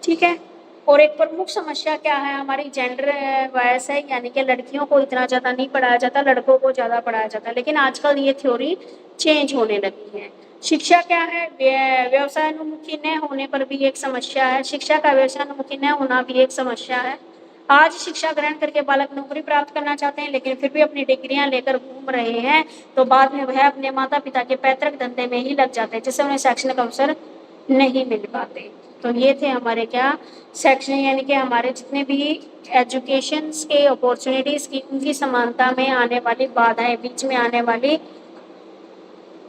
S1: ठीक है, और एक प्रमुख समस्या क्या है हमारी, जेंडर वायस है, यानी कि लड़कियों को इतना ज़्यादा नहीं पढ़ाया जाता, लड़कों को ज़्यादा पढ़ाया जाता है। लेकिन आजकल ये थ्योरी चेंज होने लगी है। शिक्षा क्या है, व्यवसायोन्मुखी न होने पर भी एक समस्या है। शिक्षा का व्यवसायोन्मुखी न होना भी एक समस्या है। आज शिक्षा ग्रहण करके बालक नौकरी प्राप्त करना चाहते हैं, लेकिन फिर भी अपनी डिग्रियां लेकर घूम रहे हैं, तो बाद में वह अपने माता पिता के पैतृक धंधे में ही लग जाते हैं, जिससे उन्हें शैक्षणिक अवसर नहीं मिल पाते। तो ये थे हमारे क्या शैक्षणिक, यानी कि हमारे जितने भी एजुकेशन के अपॉर्चुनिटीज की उनकी समानता में आने वाली बाधाएं, बीच में आने वाली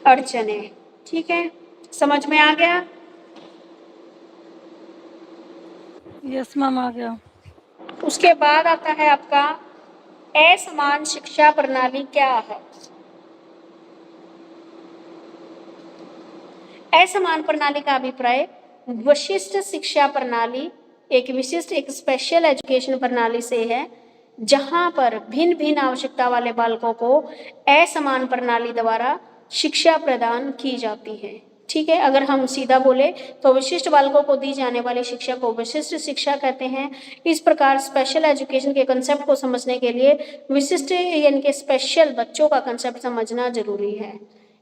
S1: अड़चने। ठीक है, समझ में आ गया?
S2: यस मैम, आ गया।
S1: उसके बाद आता है आपका असमान शिक्षा प्रणाली क्या है। असमान प्रणाली का अभिप्राय विशिष्ट शिक्षा प्रणाली एक विशिष्ट, एक स्पेशल एजुकेशन प्रणाली से है, जहां पर भिन्न भिन्न आवश्यकता वाले बालकों को असमान प्रणाली द्वारा शिक्षा प्रदान की जाती है। ठीक है, अगर हम सीधा बोले तो विशिष्ट बालकों को दी जाने वाली शिक्षा को विशिष्ट शिक्षा कहते हैं। इस प्रकार स्पेशल एजुकेशन के कंसेप्ट को समझने के लिए विशिष्ट यानी कि स्पेशल बच्चों का कंसेप्ट समझना जरूरी है।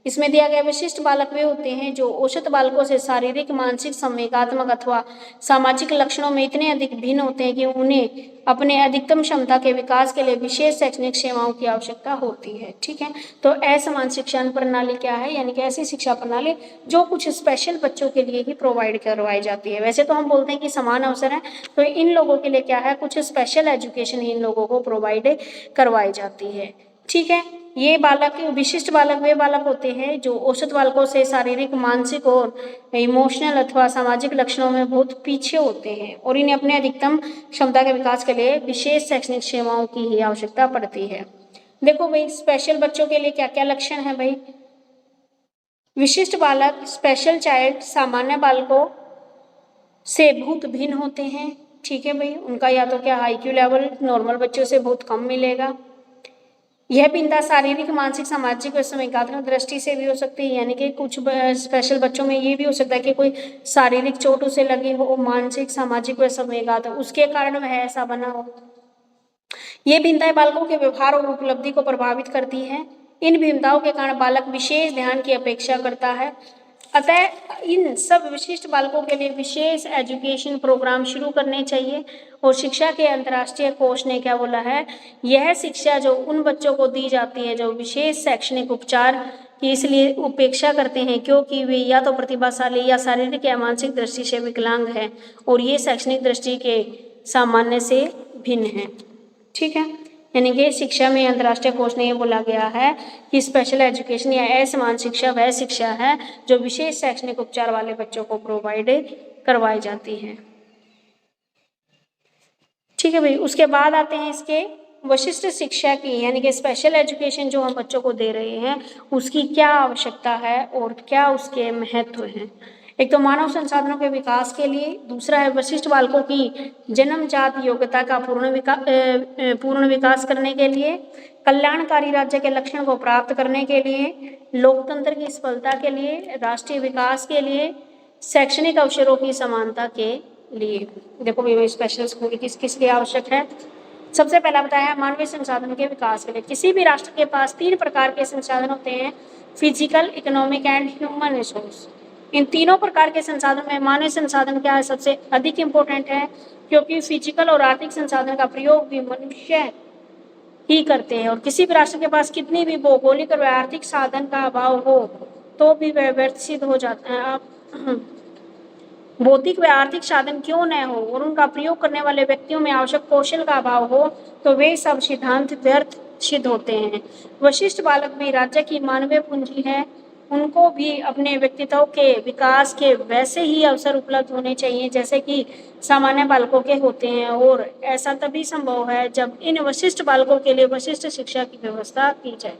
S1: इसमें दिया गया विशिष्ट बालक वे होते हैं जो औसत बालकों से शारीरिक, मानसिक, संवेगात्मक अथवा सामाजिक लक्षणों में इतने अधिक भिन्न होते हैं कि उन्हें अपने अधिकतम क्षमता के विकास के लिए विशेष शैक्षणिक सेवाओं की आवश्यकता होती है। ठीक है, तो असमान शिक्षा प्रणाली क्या है, यानी कि ऐसी शिक्षा प्रणाली जो कुछ स्पेशल बच्चों के लिए ही प्रोवाइड करवाई जाती है। वैसे तो हम बोलते हैं कि समान अवसर है, तो इन लोगों के लिए क्या है, कुछ स्पेशल एजुकेशन इन लोगों को प्रोवाइड करवाई जाती है। ठीक है, ये बालक, विशिष्ट बालक वे बालक होते हैं जो औसत बालकों से शारीरिक, मानसिक और इमोशनल अथवा सामाजिक लक्षणों में बहुत पीछे होते हैं और इन्हें अपने अधिकतम क्षमता के विकास के लिए विशेष शैक्षणिक सेवाओं की ही आवश्यकता पड़ती है। देखो भाई, स्पेशल बच्चों के लिए क्या क्या लक्षण है भाई। विशिष्ट बालक, स्पेशल चाइल्ड, सामान्य बालकों से बहुत भिन्न होते हैं। ठीक है भाई, उनका या तो क्या IQ लेवल नॉर्मल बच्चों से बहुत कम मिलेगा। यह भिन्नता शारीरिक, मानसिक, सामाजिक और संवेगात्मक दृष्टि से भी हो सकती है, यानी कि कुछ स्पेशल बच्चों में ये भी हो सकता है कि कोई शारीरिक चोट उसे लगी हो, मानसिक, सामाजिक व संवेगात्मक, उसके कारण वह ऐसा बना हो। ये भिन्नताएं बालकों के व्यवहार और उपलब्धि को प्रभावित करती हैं। इन भिन्नताओं के कारण बालक विशेष ध्यान की अपेक्षा करता है। अतः इन सब विशिष्ट बालकों के लिए विशेष एजुकेशन प्रोग्राम शुरू करने चाहिए। और शिक्षा के अंतर्राष्ट्रीय कोष ने क्या बोला है, यह शिक्षा जो उन बच्चों को दी जाती है जो विशेष शैक्षणिक उपचार की इसलिए उपेक्षा करते हैं क्योंकि वे या तो प्रतिभाशाली या शारीरिक या मानसिक दृष्टि से विकलांग हैं और ये शैक्षणिक दृष्टि के सामान्य से भिन्न हैं। ठीक है, यानी कि शिक्षा में अंतर्राष्ट्रीय कोष ने ये बोला गया है कि स्पेशल एजुकेशन या असमान शिक्षा वह शिक्षा है जो विशेष शैक्षणिक उपचार वाले बच्चों को प्रोवाइड करवाई जाती है। ठीक है भाई, उसके बाद आते हैं इसके विशिष्ट शिक्षा की, यानी कि स्पेशल एजुकेशन जो हम बच्चों को दे रहे हैं उसकी क्या आवश्यकता है और क्या उसके महत्व हैं। एक तो मानव संसाधनों के विकास के लिए, दूसरा है विशिष्ट बालकों की जन्मजात योग्यता का पूर्ण विकास करने के लिए, कल्याणकारी राज्य के लक्ष्य को प्राप्त करने के लिए, लोकतंत्र की सफलता के लिए, राष्ट्रीय विकास के लिए, शैक्षणिक अवसरों की समानता के लिए। देखो भाई, स्पेशल स्कूल किस किस लिए आवश्यक है। सबसे पहला बताया मानवीय संसाधनों के विकास के लिए। किसी भी राष्ट्र के पास 3 प्रकार के संसाधन होते हैं, physical, economic and human resource. इन तीनों प्रकार के संसाधन में मानवीय संसाधन क्या है, सबसे अधिक इम्पोर्टेंट है, क्योंकि फिजिकल और आर्थिक संसाधन का प्रयोग भी मनुष्य ही करते हैं। और किसी भी राष्ट्र के पास कितनी भी भौगोलिक और आर्थिक साधन का अभाव हो तो भी वह व्यर्थ सिद्ध हो जाता है। आप भौतिक व आर्थिक साधन क्यों न हो और उनका प्रयोग करने वाले व्यक्तियों में आवश्यक कौशल का अभाव हो तो वे सब सिद्धांत व्यर्थ सिद्ध होते हैं। वशिष्ठ बालक भी राज्य की मानवीय पूंजी है, उनको भी अपने व्यक्तित्व के विकास के वैसे ही अवसर उपलब्ध होने चाहिए जैसे कि सामान्य बालकों के होते हैं। और ऐसा तभी संभव है जब इन वशिष्ठ बालकों के लिए वशिष्ठ शिक्षा की व्यवस्था की जाए।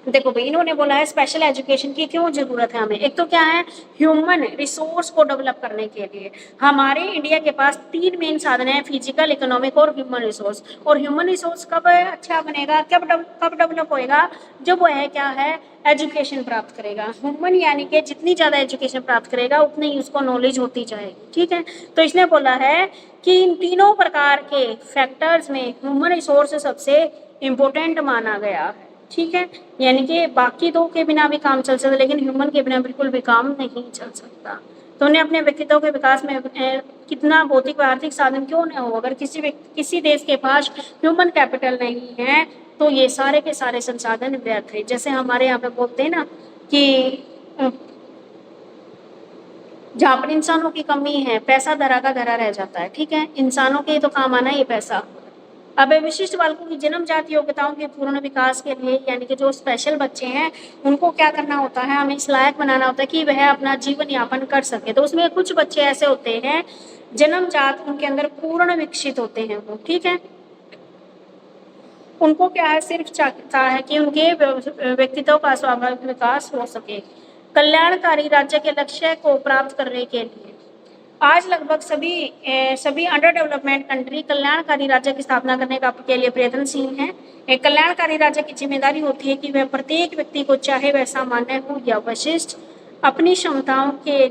S1: देखो भाई, इन्होंने बोला है स्पेशल एजुकेशन की क्यों जरूरत है हमें। एक तो क्या है, ह्यूमन रिसोर्स को डेवलप करने के लिए हमारे इंडिया के पास 3 मेन साधन है, फिजिकल, इकोनॉमिक और ह्यूमन रिसोर्स। और ह्यूमन रिसोर्स कब अच्छा बनेगा, कब डेवलप होएगा, जब वो है क्या है, एजुकेशन प्राप्त करेगा। ह्यूमन यानी कि जितनी ज़्यादा एजुकेशन प्राप्त करेगा उतनी ही उसको नॉलेज होती जाएगी। ठीक है, तो इसने बोला है कि इन तीनों प्रकार के फैक्टर्स में ह्यूमन रिसोर्स सबसे इम्पोर्टेंट माना गया है। ठीक है, यानी कि बाकी दो के बिना भी काम चल सकता लेकिन ह्यूमन के बिना बिल्कुल भी काम नहीं चल सकता। तो उन्हें अपने व्यक्तित्व के विकास में कितना भौतिक व आर्थिक साधन क्यों न हो, अगर किसी देश के पास ह्यूमन कैपिटल नहीं है तो ये सारे के सारे संसाधन व्यर्थ है। जैसे हमारे यहाँ पे बोलते हैं ना कि जहाँ पर इंसानों की कमी है पैसा धरा का धरा रह जाता है। ठीक है, इंसानों के तो काम आना ये पैसा। अब विशिष्ट बालकों की जन्मजात योग्यताओं के पूर्ण विकास के लिए, यानी कि जो स्पेशल बच्चे हैं उनको क्या करना होता है, हमें इस लायक बनाना होता है कि वह अपना जीवन यापन कर सके। तो उसमें कुछ बच्चे ऐसे होते हैं जन्मजात उनके अंदर पूर्ण विकसित होते हैं वो। ठीक है, उनको क्या है, सिर्फ चाहता है कि उनके व्यक्तित्व का स्वाभाविक विकास हो सके। कल्याणकारी राज्य के लक्ष्य को प्राप्त करने के लिए आज लगभग सभी अंडर डेवलपमेंट कंट्री कल्याणकारी राज्य की स्थापना करने के लिए प्रयत्नशील हैं। एक कल्याणकारी राज्य की जिम्मेदारी होती है कि वह प्रत्येक व्यक्ति को, चाहे वह सामान्य हो या वशिष्ठ, अपनी क्षमताओं के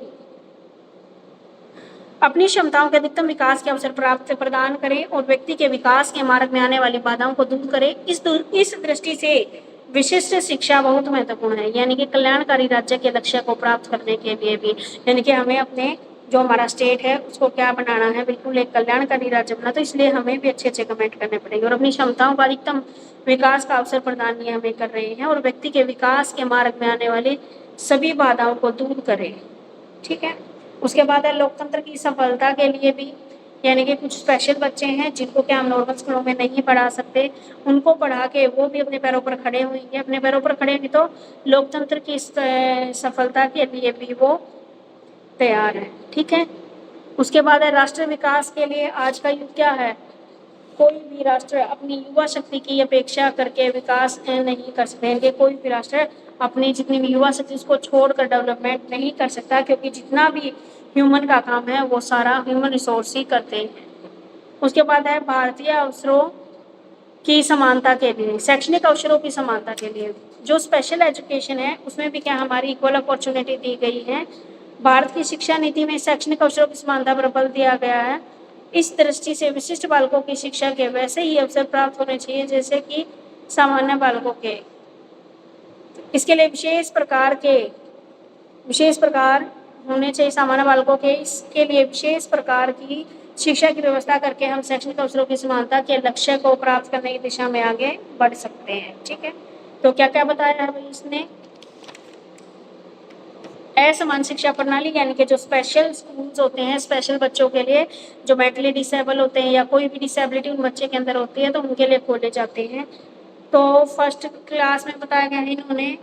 S1: अधिकतम विकास के अवसर प्रदान करें और व्यक्ति के विकास के मार्ग में आने वाली बाधाओं को दूर करें। इस दृष्टि से विशिष्ट शिक्षा बहुत महत्वपूर्ण है, यानी कि कल्याणकारी राज्य के लक्ष्य को प्राप्त करने के लिए भी, यानी कि हमें अपने जो हमारा स्टेट है उसको क्या बनाना है, बिल्कुल एक कल्याणकारी राज्य बना। तो इसलिए हमें भी अच्छे अच्छे कमेंट करने पड़ेंगे और अपनी क्षमताओं का अधिकतम विकास का अवसर प्रदान ये हमें कर रहे हैं और व्यक्ति के विकास के मार्ग में आने वाली सभी बाधाओं को दूर करें। ठीक है, उसके बाद है लोकतंत्र की सफलता के लिए भी, यानी कि कुछ स्पेशल बच्चे हैं जिनको क्या हम नॉर्मल स्कूलों में नहीं पढ़ा सकते, उनको पढ़ा के वो भी अपने पैरों पर खड़े होंगे। अपने पैरों पर खड़े होंगे तो लोकतंत्र की सफलता के लिए भी वो तैयार है। ठीक है, उसके बाद है राष्ट्र विकास के लिए आज का युग क्या है, कोई भी राष्ट्र अपनी युवा शक्ति की अपेक्षा करके विकास नहीं कर सकते हैं। कि कोई भी राष्ट्र अपनी जितनी भी युवा शक्ति उसको छोड़कर डेवलपमेंट नहीं कर सकता, क्योंकि जितना भी ह्यूमन का काम है वो सारा ह्यूमन रिसोर्स ही करते हैं। उसके बाद है भारतीय अवसरों की समानता के लिए, शैक्षणिक अवसरों की समानता के लिए जो स्पेशल एजुकेशन है उसमें भी क्या हमारी इक्वल अपॉर्चुनिटी दी गई है। भारत की शिक्षा नीति में शैक्षणिक अवसरों की समानता पर बल दिया गया है। इस दृष्टि से विशिष्ट बालकों की शिक्षा के वैसे ही अवसर प्राप्त होने चाहिए जैसे कि सामान्य बालकों के। इसके लिए विशेष प्रकार होने चाहिए सामान्य बालकों के। इसके लिए विशेष प्रकार की शिक्षा की व्यवस्था करके हम शैक्षणिक अवसरों की समानता के लक्ष्य को प्राप्त करने की दिशा में आगे बढ़ सकते हैं। ठीक है, तो क्या क्या बताया है भाई इसने? असमान शिक्षा प्रणाली यानी कि जो स्पेशल स्कूल्स होते हैं स्पेशल बच्चों के लिए, जो मेंटली डिसेबल होते हैं या कोई भी डिसेबिलिटी उन बच्चे के अंदर होती है तो उनके लिए खोले जाते हैं। तो फर्स्ट क्लास में बताया गया है इन्होंने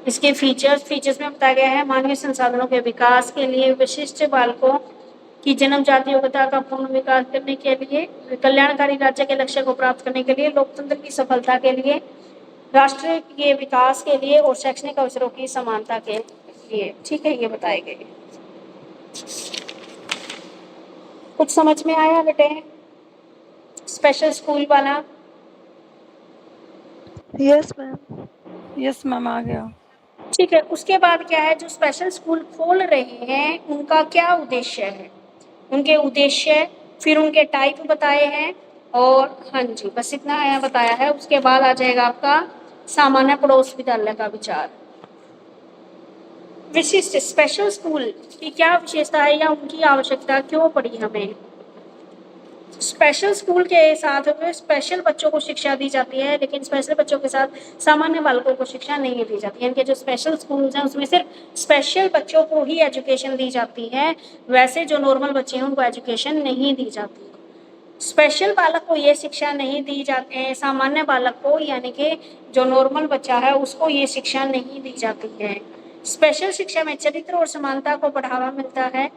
S1: इसके फीचर्स में बताया गया है मानवीय संसाधनों के विकास के लिए, विशिष्ट बालकों की जन्मजात योग्यता का पूर्ण विकास करने के लिए, कल्याणकारी राज्य के लक्ष्य को प्राप्त करने के लिए, लोकतंत्र की सफलता के लिए, राष्ट्र के विकास के लिए और शैक्षणिक अवसरों की समानता के लिए। ठीक है, ये बताए गए। कुछ समझ में आया बेटे स्पेशल स्कूल वाला?
S3: Yes, ma'am.
S2: यस मैम आ गया।
S1: ठीक है, उसके बाद क्या है, जो स्पेशल स्कूल खोल रहे हैं उनका क्या उद्देश्य है, उनके उद्देश्य, फिर उनके टाइप बताए हैं और हाँ जी बस इतना आया बताया है। उसके बाद आ जाएगा आपका सामान्य पड़ोस विद्यालय का विचार। विशिष्ट स्पेशल स्कूल की क्या विशेषता है या उनकी आवश्यकता क्यों पड़ी हमें? स्पेशल स्कूल के साथ में स्पेशल बच्चों को शिक्षा दी जाती है, लेकिन स्पेशल बच्चों के साथ सामान्य बालकों को शिक्षा नहीं दी जाती है। यानी कि जो स्पेशल स्कूल्स हैं उसमें सिर्फ स्पेशल बच्चों को ही एजुकेशन दी जाती है, वैसे जो नॉर्मल बच्चे हैं उनको एजुकेशन नहीं दी जाती। स्पेशल बालक को ये शिक्षा नहीं दी जाती है, सामान्य बालक को यानी कि जो नॉर्मल बच्चा है उसको ये शिक्षा नहीं दी जाती है। स्पेशल शिक्षा में चरित्र और समानता को बढ़ावा मिलता है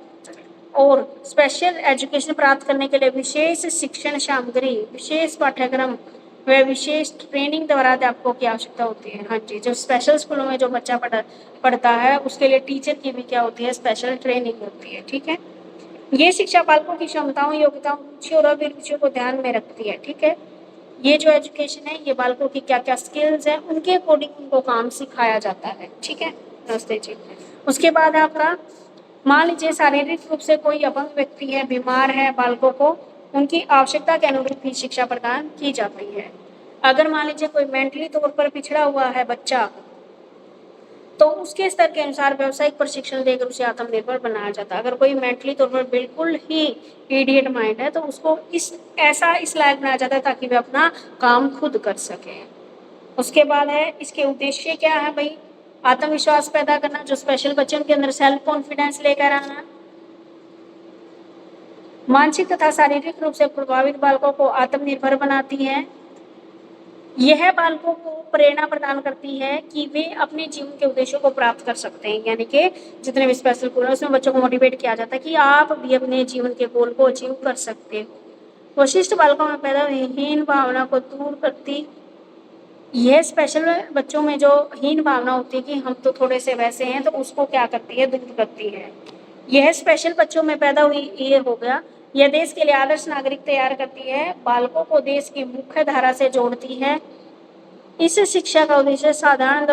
S1: और स्पेशल एजुकेशन प्राप्त करने के लिए विशेष शिक्षण सामग्री, विशेष पाठ्यक्रम व विशेष ट्रेनिंग द्वारा अध्यापकों की आवश्यकता होती है। हाँ जी, जो स्पेशल स्कूलों में जो बच्चा पढ़ता है उसके लिए टीचर की भी क्या होती है, स्पेशल ट्रेनिंग होती है। ठीक है, ये शिक्षा बालकों की क्षमताओं, योग्यताओं, रुचि और अभिरुचियों को ध्यान में रखती है। ठीक है, ये जो एजुकेशन है ये बालकों की क्या क्या स्किल्स हैं उनके अकॉर्डिंग उनको काम सिखाया जाता है। ठीक है, नमस्ते जी। उसके बाद आपका मान लीजिए शारीरिक रूप से कोई अपंग व्यक्ति है, बीमार है, बालकों को उनकी आवश्यकता के अनुरूप ही शिक्षा प्रदान की जाती है। अगर मान लीजिए कोई मेंटली तौर पर पिछड़ा हुआ है बच्चा, तो उसके स्तर के अनुसार व्यावसायिक प्रशिक्षण देकर उसे आत्मनिर्भर बनाया जाता है। अगर कोई मेंटली तौर पर बिल्कुल ही इडियट माइंड है तो उसको इस लायक बनाया जाता है ताकि वे अपना काम खुद कर सके। उसके बाद है इसके उद्देश्य क्या है भाई, आत्मविश्वास पैदा करना, जो स्पेशल बच्चे उनके अंदर सेल्फ कॉन्फिडेंस लेकर आना, मानसिक तथा शारीरिक रूप से प्रभावित बालकों को आत्मनिर्भर बनाती है। यह बालकों को प्रेरणा प्रदान करती है कि वे अपने जीवन के उद्देश्यों को प्राप्त कर सकते हैं। यानी कि जितने भी स्पेशल स्कूल है उसमें बच्चों को मोटिवेट किया जाता है कि आप भी अपने जीवन के गोल को अचीव कर सकते हो। वशिष्ठ बालकों में पैदा हुई हीन भावना को दूर करती, यह स्पेशल बच्चों में जो हीन भावना होती है कि हम तो थोड़े से वैसे हैं, तो उसको क्या करती है, दूर करती है। यह स्पेशल बच्चों में पैदा हुई ये हो गया, यह देश के लिए आदर्श नागरिक तैयार करती है, बालकों को देश की मुख्य धारा से जोड़ती है। इस शिक्षा का उद्देश्य साधारण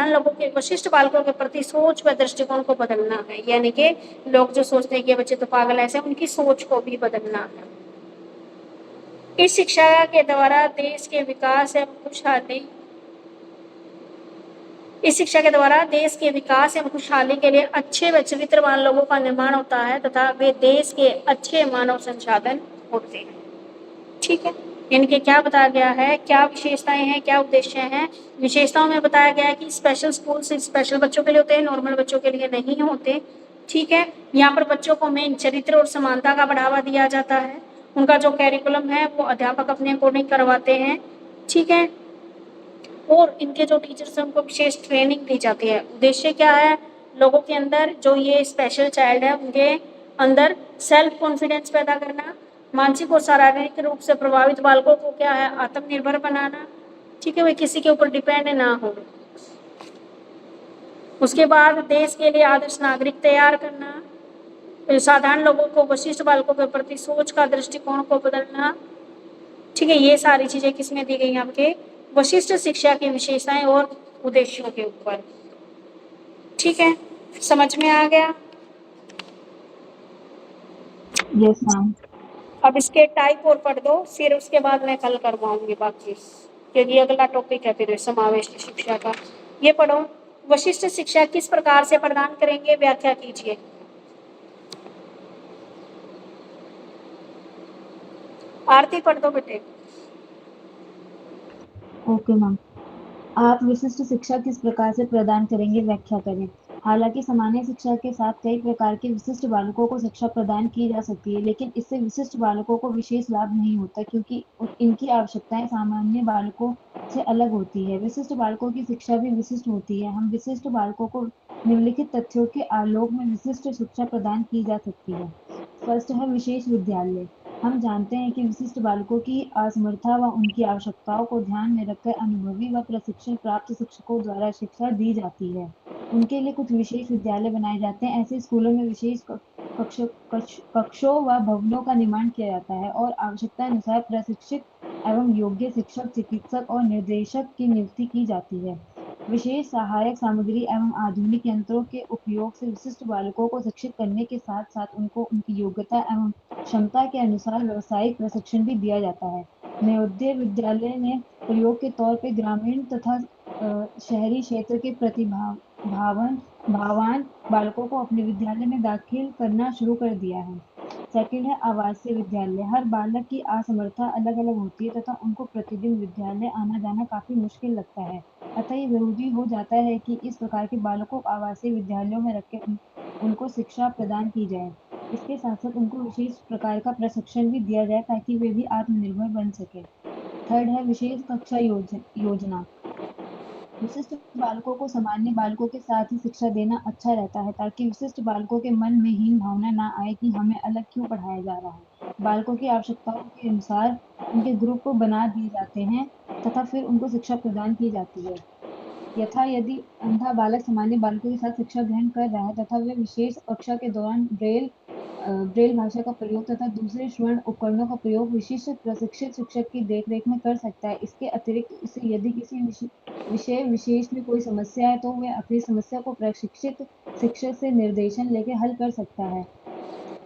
S1: लोगों के विशिष्ट बालकों के प्रति सोच व दृष्टिकोण को बदलना है। यानी कि लोग जो सोचते हैं कि बच्चे तो पागल ऐसे, उनकी सोच को भी बदलना है। इस शिक्षा के द्वारा देश के विकास एवं खुशहाली के लिए अच्छे व चरित्रवान लोगों का निर्माण होता है तथा वे देश के अच्छे मानव संसाधन होते हैं। ठीक है, इनके क्या बताया गया है, क्या विशेषताएं हैं, क्या उद्देश्य हैं। विशेषताओं में बताया गया है कि स्पेशल स्कूल स्पेशल बच्चों के लिए होते हैं, नॉर्मल बच्चों के लिए नहीं होते। ठीक है, यहाँ पर बच्चों को मेन चरित्र और समानता का बढ़ावा दिया जाता है। उनका जो कैरिकुलम है वो अध्यापक अपने अकॉर्डिंग करवाते हैं। ठीक है, और इनके जो टीचर्स हैं उनको विशेष ट्रेनिंग दी जाती है। उद्देश्य क्या है, लोगों के अंदर जो ये स्पेशल चाइल्ड है उनके अंदर सेल्फ कॉन्फिडेंस पैदा करना, मानसिक और शारीरिक रूप से प्रभावित बालकों को क्या है, आत्मनिर्भर बनाना, ठीक है, वे किसी के ऊपर डिपेंड ना हो। उसके बाद देश के लिए आदर्श नागरिक तैयार करना, साधारण लोगों को वशिष्ठ बालकों के प्रति सोच का दृष्टिकोण को बदलना, ठीक है, ये सारी चीजें किसमें दी गई आपके वशिष्ठ शिक्षा की विशेषताएं और उद्देश्यों के ऊपर। ठीक है, समझ में आ गया?
S4: Yes ma'am.
S1: अब इसके टाइप और पढ़ दो, फिर उसके बाद मैं कल करवाऊंगी बाकी, क्योंकि अगला टॉपिक है फिर समावेशी शिक्षा का। ये पढ़ो, वशिष्ठ शिक्षा किस प्रकार से प्रदान करेंगे, व्याख्या कीजिए। आरती पढ़ दो बेटे।
S4: Okay ma'am. आप विशिष्ट शिक्षा किस प्रकार से प्रदान करेंगे, व्याख्या करें। हालांकि सामान्य शिक्षा के साथ कई प्रकार के विशिष्ट बालकों को शिक्षा प्रदान की जा सकती है, लेकिन इससे विशिष्ट बालकों को विशेष लाभ नहीं होता, क्योंकि इनकी आवश्यकताएं सामान्य बालकों से अलग होती है। विशिष्ट बालकों की शिक्षा भी विशिष्ट होती है। हम विशिष्ट बालकों को निम्नलिखित तथ्यों के आलोक में विशिष्ट शिक्षा प्रदान की जा सकती है। फर्स्ट है विशेष विद्यालय। हम जानते हैं कि विशिष्ट बालकों की असमर्थता व उनकी आवश्यकताओं को ध्यान में रखकर अनुभवी व प्रशिक्षण प्राप्त शिक्षकों द्वारा शिक्षा दी जाती है। उनके लिए कुछ विशेष विद्यालय बनाए जाते हैं। ऐसे स्कूलों में विशेष कक्षों व भवनों का निर्माण किया जाता है और आवश्यकता अनुसार प्रशिक्षित एवं योग्य शिक्षक, चिकित्सक और निर्देशक की नियुक्ति की जाती है। विशेष सहायक सामग्री एवं आधुनिक यंत्रों के उपयोग से विशिष्ट बालकों को शिक्षित करने के साथ साथ उनको उनकी योग्यता एवं क्षमता के अनुसार व्यावसायिक प्रशिक्षण भी दिया जाता है। नवोदय विद्यालय ने प्रयोग के तौर पर ग्रामीण तथा शहरी क्षेत्र के भावान बालकों को अपने विद्यालय में दाखिल करना शुरू कर दिया है। सेकंड है आवासीय विद्यालय। हर बालक की असमर्थता अलग अलग होती है तथा उनको प्रतिदिन विद्यालय आना जाना काफी मुश्किल लगता है। अतः ये जरूरी हो जाता है कि इस प्रकार के बालकों को आवासीय विद्यालयों में रखकर उनको शिक्षा प्रदान की जाए। इसके साथ साथ उनको विशेष प्रकार का प्रशिक्षण भी दिया जाए ताकि वे भी आत्मनिर्भर बन सके। थर्ड है विशेष कक्षा योजना। विशिष्ट बालकों को सामान्य बालकों के साथ ही शिक्षा देना अच्छा रहता है, ताकि विशिष्ट बालकों के मन में हीन भावना ना आए कि हमें अलग क्यों पढ़ाया जा रहा है। बालकों की आवश्यकताओं के अनुसार उनके ग्रुप को बना दिए जाते हैं तथा फिर उनको शिक्षा प्रदान की जाती है। यथा यदि अंधा बालक सामान्य बालकों के साथ शिक्षा ग्रहण कर रहा है तथा वह विशेष कक्षा के दौरान ब्रेल भाषा का प्रयोग तथा दूसरे श्रवण उपकरणों का प्रयोग विशिष्ट प्रशिक्षित शिक्षक की देखरेख में कर सकता है। इसके अतिरिक्त उसे यदि किसी विषय विशेष में कोई समस्या है तो वह अपनी समस्या को प्रशिक्षित शिक्षक से निर्देशन लेकर हल कर सकता है।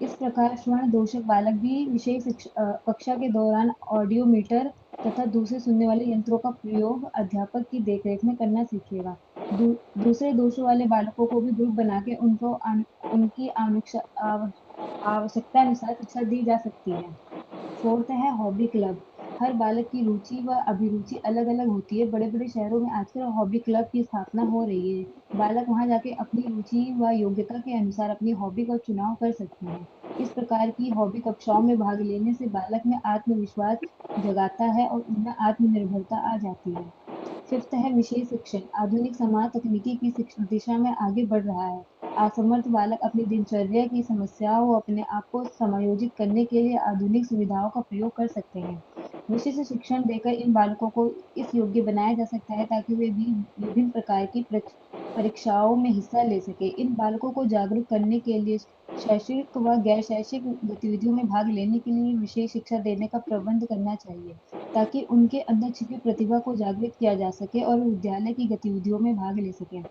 S4: इस प्रकार श्रवण दोषक बालक भी विशेष कक्षा के दौरान ऑडियोमीटर तथा दूसरे सुनने वाले यंत्रों का प्रयोग अध्यापक की देखरेख में करना सीखेगा। दूसरे दोषों वाले बालकों को भी ग्रुप बना के उनको उनकी आवश्यकता अनुसार शिक्षा दी जा सकती है। फोर्थ है हॉबी क्लब। हर बालक की रुचि व अभिरुचि अलग अलग होती है। बड़े बड़े शहरों में आजकल हॉबी क्लब की स्थापना हो रही है। बालक वहां जाके अपनी रुचि व योग्यता के अनुसार अपनी हॉबी का चुनाव कर सकते हैं। इस प्रकार की हॉबी कक्षाओं में भाग लेने से बालक में आत्मविश्वास जगाता है और उनमें आत्मनिर्भरता आ जाती है। फिफ्थ है विशेष शिक्षण। आधुनिक समाज तकनीकी की दिशा में आगे बढ़ रहा है। असमर्थ बालक अपनी दिनचर्या की समस्याओं व अपने आप को समायोजित करने के लिए आधुनिक सुविधाओं का प्रयोग कर सकते हैं। विशिष्ट शिक्षण देकर इन बालकों को इस योग्य बनाया जा सकता है ताकि वे भी विभिन्न प्रकार की परीक्षाओं में हिस्सा ले सके। इन बालकों को जागरूक करने के लिए शैक्षिक व गैर शैक्षिक गतिविधियों में भाग लेने के लिए विशेष शिक्षा देने का प्रबंध करना चाहिए, ताकि उनके अंदर छिपी प्रतिभा को जागृत किया जा सके और वे विद्यालय की गतिविधियों में भाग ले सकें।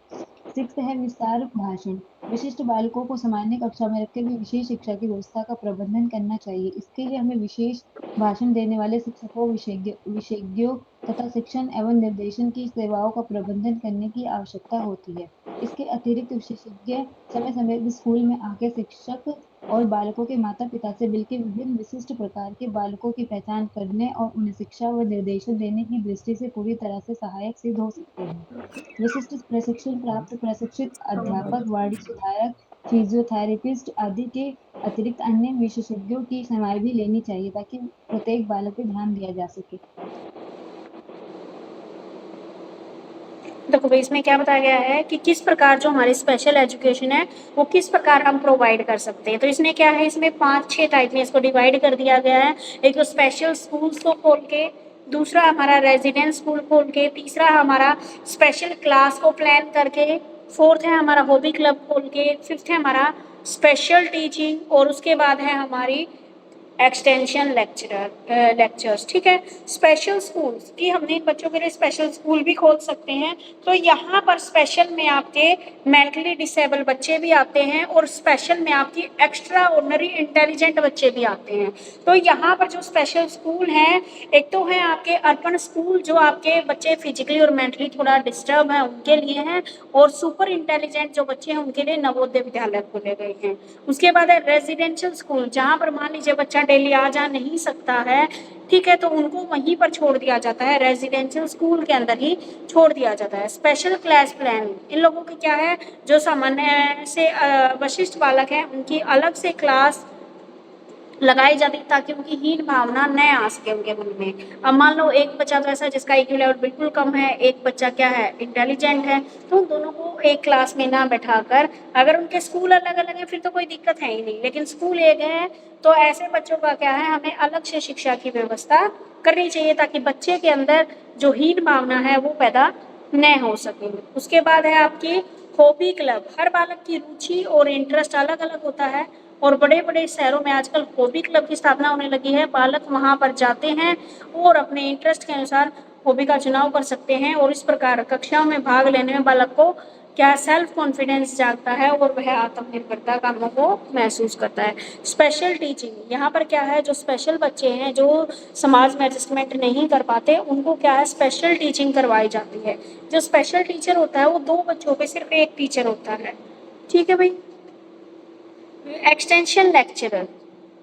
S4: सिक्स्थ है विस्तार भाषण। विशिष्ट बालकों को सामान्य कक्षा में रखकर भी विशेष शिक्षा की व्यवस्था का प्रबंधन करना चाहिए। इसके लिए हमें विशेष भाषण देने वाले शिक्षकों, विशेषज्ञों तथा शिक्षण एवं निर्देशन की सेवाओं का प्रबंधन करने की आवश्यकता होती है। इसके अतिरिक्त विशेषज्ञ समय समय पर स्कूल में आकर शिक्षक और बालकों के माता पिता से मिलकर विभिन्न विशिष्ट प्रकार के बालकों की पहचान करने और उन्हें शिक्षा व निर्देशन देने की दृष्टि से पूरी तरह से सहायक सिद्ध हो सकते हैं। विशिष्ट प्रशिक्षण प्राप्त प्रशिक्षित अध्यापक, वाणी सुधारक, फिजियोथेरेपिस्ट आदि के अतिरिक्त अन्य विशेषज्ञों की सेवाएं भी लेनी चाहिए ताकि प्रत्येक बालक पर ध्यान दिया जा सके।
S1: देखो भाई इसमें क्या बताया गया है कि किस प्रकार जो हमारी स्पेशल एजुकेशन है वो किस प्रकार हम प्रोवाइड कर सकते हैं। तो इसमें क्या है, इसमें 5-6 टाइप में इसको डिवाइड कर दिया गया है। एक तो स्पेशल स्कूल्स को खोल के, दूसरा हमारा रेजिडेंस स्कूल खोल के, तीसरा हमारा स्पेशल क्लास को प्लान करके, फोर्थ है हमारा हॉबी क्लब खोल के, फिफ्थ है हमारा स्पेशल टीचिंग, और उसके बाद है हमारी एक्सटेंशन लेक्चर्स। ठीक है, स्पेशल स्कूल्स की हमने इन बच्चों के लिए स्पेशल स्कूल भी खोल सकते हैं। तो यहाँ पर स्पेशल में आपके मेंटली डिसेबल बच्चे भी आते हैं और स्पेशल में आपकी एक्स्ट्रा ऑर्डिनरी इंटेलिजेंट बच्चे भी आते हैं। तो यहाँ पर जो स्पेशल स्कूल हैं, एक तो है आपके अर्बन स्कूल जो आपके बच्चे फिजिकली और मेंटली थोड़ा डिस्टर्ब हैं उनके लिए हैं, और सुपर इंटेलिजेंट जो बच्चे हैं उनके लिए नवोदय विद्यालय खोले गए हैं। उसके बाद है रेजिडेंशियल स्कूल, जहाँ पर मान लीजिए बच्चा डेली आ जा नहीं सकता है, ठीक है, तो उनको वहीं पर छोड़ दिया जाता है, रेजिडेंशियल स्कूल के अंदर ही छोड़ दिया जाता है। स्पेशल क्लास प्लान, इन लोगों की क्या है, जो सामान्य से वरिष्ठ बालक हैं उनकी अलग से क्लास लगाई जाती है ताकि उनकी हीन भावना न आ सके उनके मन में। अब मान लो एक बच्चा तो ऐसा जिसका IQ लेवल बिल्कुल कम है, एक बच्चा क्या है इंटेलिजेंट है, तो उन दोनों को एक क्लास में ना बैठाकर, अगर उनके स्कूल अलग अलग है फिर तो कोई दिक्कत है ही नहीं, लेकिन स्कूल एक है तो ऐसे बच्चों का क्या है, हमें अलग से शिक्षा की व्यवस्था करनी चाहिए ताकि बच्चे के अंदर जो हीन भावना है वो पैदा न हो सके। उसके बाद है आपकी हॉबी क्लब, हर बालक की रुचि और इंटरेस्ट अलग अलग होता है, और बड़े बड़े शहरों में आजकल हॉबी क्लब की स्थापना होने लगी है। बालक वहां पर जाते हैं और अपने इंटरेस्ट के अनुसार हॉबी का चुनाव कर सकते हैं, और इस प्रकार कक्षाओं में भाग लेने में बालक को क्या सेल्फ कॉन्फिडेंस जागता है और वह आत्मनिर्भरता का अनुभव महसूस करता है। स्पेशल टीचिंग, यहाँ पर क्या है, जो स्पेशल बच्चे हैं जो समाज में एडजस्टमेंट नहीं कर पाते उनको क्या है स्पेशल टीचिंग करवाई जाती है। जो स्पेशल टीचर होता है वो 2 बच्चों पे सिर्फ एक टीचर होता है। ठीक है भाई। एक्सटेंशन लेक्चरर,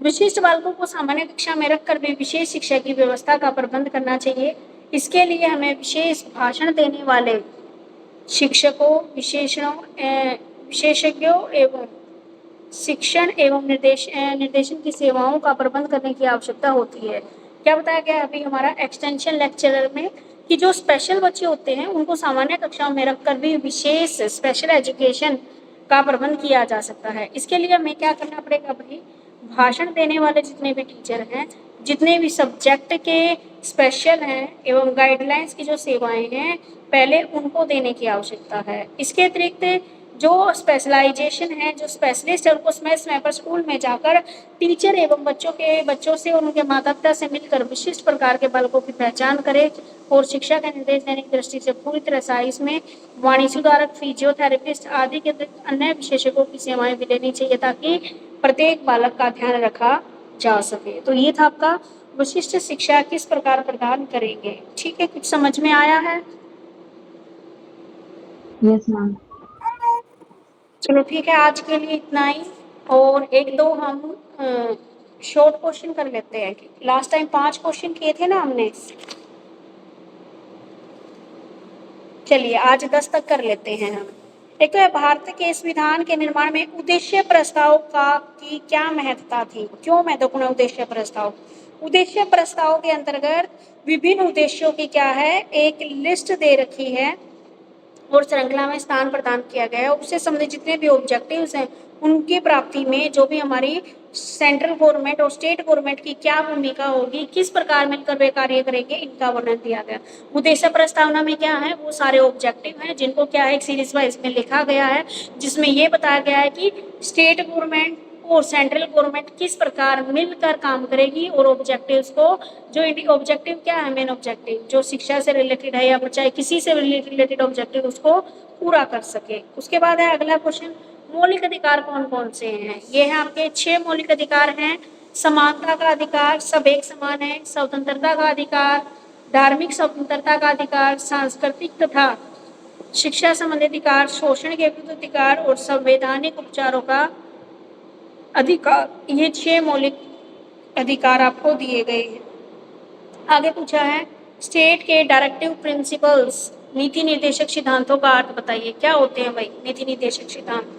S1: विशिष्ट बालकों को सामान्य कक्षा में रखकर भी विशेष शिक्षा की व्यवस्था का प्रबंध करना चाहिए। इसके लिए हमें विशेष भाषण देने वाले शिक्षकों, विशेषज्ञों एवं शिक्षण एवं निर्देशन की सेवाओं का प्रबंध करने की आवश्यकता होती है। क्या बताया गया अभी हमारा एक्सटेंशन लेक्चरर में, कि जो स्पेशल बच्चे होते हैं उनको सामान्य कक्षाओं में रखकर भी विशेष स्पेशल एजुकेशन का प्रबंध किया जा सकता है। इसके लिए हमें क्या करना पड़ेगा भाई, भाषण देने वाले जितने भी टीचर हैं, जितने भी सब्जेक्ट के स्पेशल हैं एवं गाइडलाइंस की जो सेवाएं हैं पहले उनको देने की आवश्यकता है। इसके अतिरिक्त जो स्पेशलाइजेशन है, जो स्पेशलिस्ट है, उनको समय समय पर स्कूल में जाकर टीचर एवं बच्चों से और उनके माता पिता से मिलकर विशिष्ट प्रकार के बालकों की पहचान करे और शिक्षा का निर्देश देने की दृष्टि से पूरी तरह से इसमें वाणी सुधारक, फिजियोथेरेपिस्ट आदि के अन्य विशेषज्ञों की सेवाएं भी लेनी चाहिए ताकि प्रत्येक बालक का ध्यान रखा जा सके। तो ये था आपका विशिष्ट शिक्षा किस प्रकार प्रदान करेंगे। ठीक है, कुछ समझ में आया है?
S4: Yes ma'am.
S1: चलो ठीक है, आज के लिए इतना ही, और 1-2 हम शॉर्ट क्वेश्चन कर लेते हैं। लास्ट टाइम 5 क्वेश्चन किए थे ना हमने, चलिए आज 10 तक कर लेते हैं हम। एक तो है भारत के संविधान के निर्माण में उद्देश्य प्रस्ताव की क्या महत्ता थी, क्यों महत्वपूर्ण उद्देश्य प्रस्ताव। उद्देश्य प्रस्ताव के अंतर्गत विभिन्न उद्देश्यों की क्या है, एक लिस्ट दे रखी है और श्रृंखला में स्थान प्रदान किया गया है। उससे संबंधित जितने भी ऑब्जेक्टिव्स हैं उनकी प्राप्ति में जो भी हमारी सेंट्रल गवर्नमेंट और स्टेट गवर्नमेंट की क्या भूमिका होगी, किस प्रकार मिलकर वे कार्य करेंगे, इनका वर्णन दिया गया। उद्देश्य प्रस्तावना में क्या है, वो सारे ऑब्जेक्टिव हैं जिनको क्या है एक सीरीज वाइज में लिखा गया है, जिसमें ये बताया गया है कि स्टेट गवर्नमेंट और सेंट्रल गवर्नमेंट किस प्रकार मिलकर काम करेगी, और ऑब्जेक्टिव्स को, जो ऑब्जेक्टिव क्या है, मेन ऑब्जेक्टिव जो शिक्षा से रिलेटेड है या चाहे किसी से रिलेटेड ऑब्जेक्टिव उसको पूरा कर सके। उसके बाद है अगला क्वेश्चन, मौलिक अधिकार कौन कौन से हैं। ये है आपके 6 मौलिक अधिकार हैं। समानता का अधिकार, सब एक समान है, स्वतंत्रता का अधिकार, धार्मिक स्वतंत्रता का अधिकार, सांस्कृतिक तथा शिक्षा संबंधी अधिकार, शोषण के विरुद्ध अधिकार और संवैधानिक उपचारों का अधिकार। ये 6 मौलिक अधिकार आपको दिए गए हैं। आगे पूछा है स्टेट के डायरेक्टिव प्रिंसिपल्स, नीति निर्देशक सिद्धांतों का अर्थ बताइए। क्या होते हैं भाई नीति निर्देशक सिद्धांत?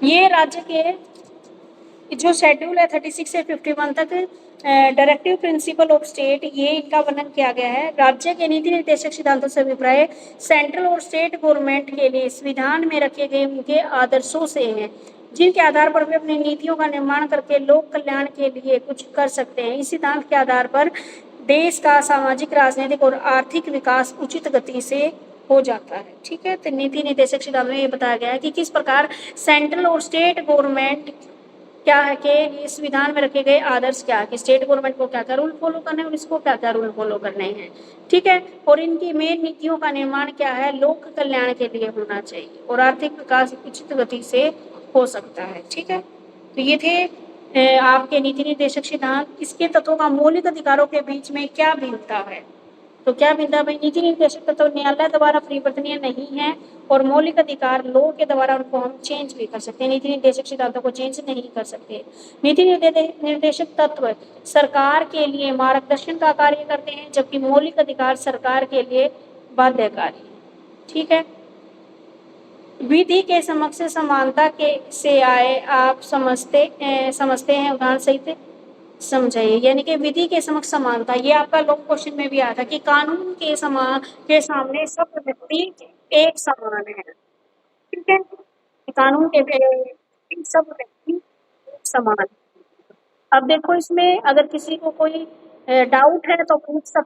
S1: ये राज्य के जो शेड्यूल है 36 से 51 तक डायरेक्टिव प्रिंसिपल ऑफ स्टेट, ये इनका वर्णन किया गया है। राज्य के नीति निर्देशक सिद्धांतों से अभिप्राय सेंट्रल और स्टेट गवर्नमेंट के लिए संविधान में रखे गए उनके आदर्शों से हैं, जिनके आधार पर वे अपनी नीतियों का निर्माण करके लोक कल्याण के लिए कुछ कर सकते हैं। इस सिद्धांत के आधार पर देश का सामाजिक, राजनीतिक और आर्थिक विकास उचित गति से हो जाता है। ठीक है, तो नीति निर्देशक सिद्धांत में ये बताया गया है कि किस प्रकार सेंट्रल और स्टेट गवर्नमेंट क्या है कि इस संविधान में रखे गए आदर्श क्या है कि स्टेट गवर्नमेंट को क्या क्या रूल फॉलो करने हैं और इसको क्या क्या रूल फॉलो करने हैं। ठीक है, और इनकी मेन नीतियों का निर्माण क्या है, लोक कल्याण के लिए होना चाहिए और आर्थिक विकास उचित गति से हो सकता है। ठीक है, तो ये थे आपके नीति निर्देशक सिद्धांत। इसके तत्वों का मौलिक अधिकारों के बीच में क्या भिन्नता है, तो क्या भिन्नता भाई, नीति निर्देशक तत्व न्यायालय द्वारा परिवर्तनीय नहीं है और मौलिक अधिकार लॉ के द्वारा उनको हम चेंज भी कर सकते हैं, नीति निर्देशक सिद्धांतों को चेंज नहीं कर सकते। नीति निर्देशक तत्व सरकार के लिए मार्गदर्शन का कार्य करते हैं, जबकि मौलिक अधिकार सरकार के लिए बाध्यकारी है। ठीक है, विधि के समक्ष समानता के से आए आप समझते हैं, उदाहरण सहित समझाइए। यानी कि विधि के समक्ष समानता, ये आपका लॉ क्वेश्चन में भी आया था कि कानून के सामने सब व्यक्ति एक समान है। ठीक है, कानून के सब व्यक्ति एक समान है। अब देखो, इसमें अगर किसी को कोई डाउट है तो पूछ सकते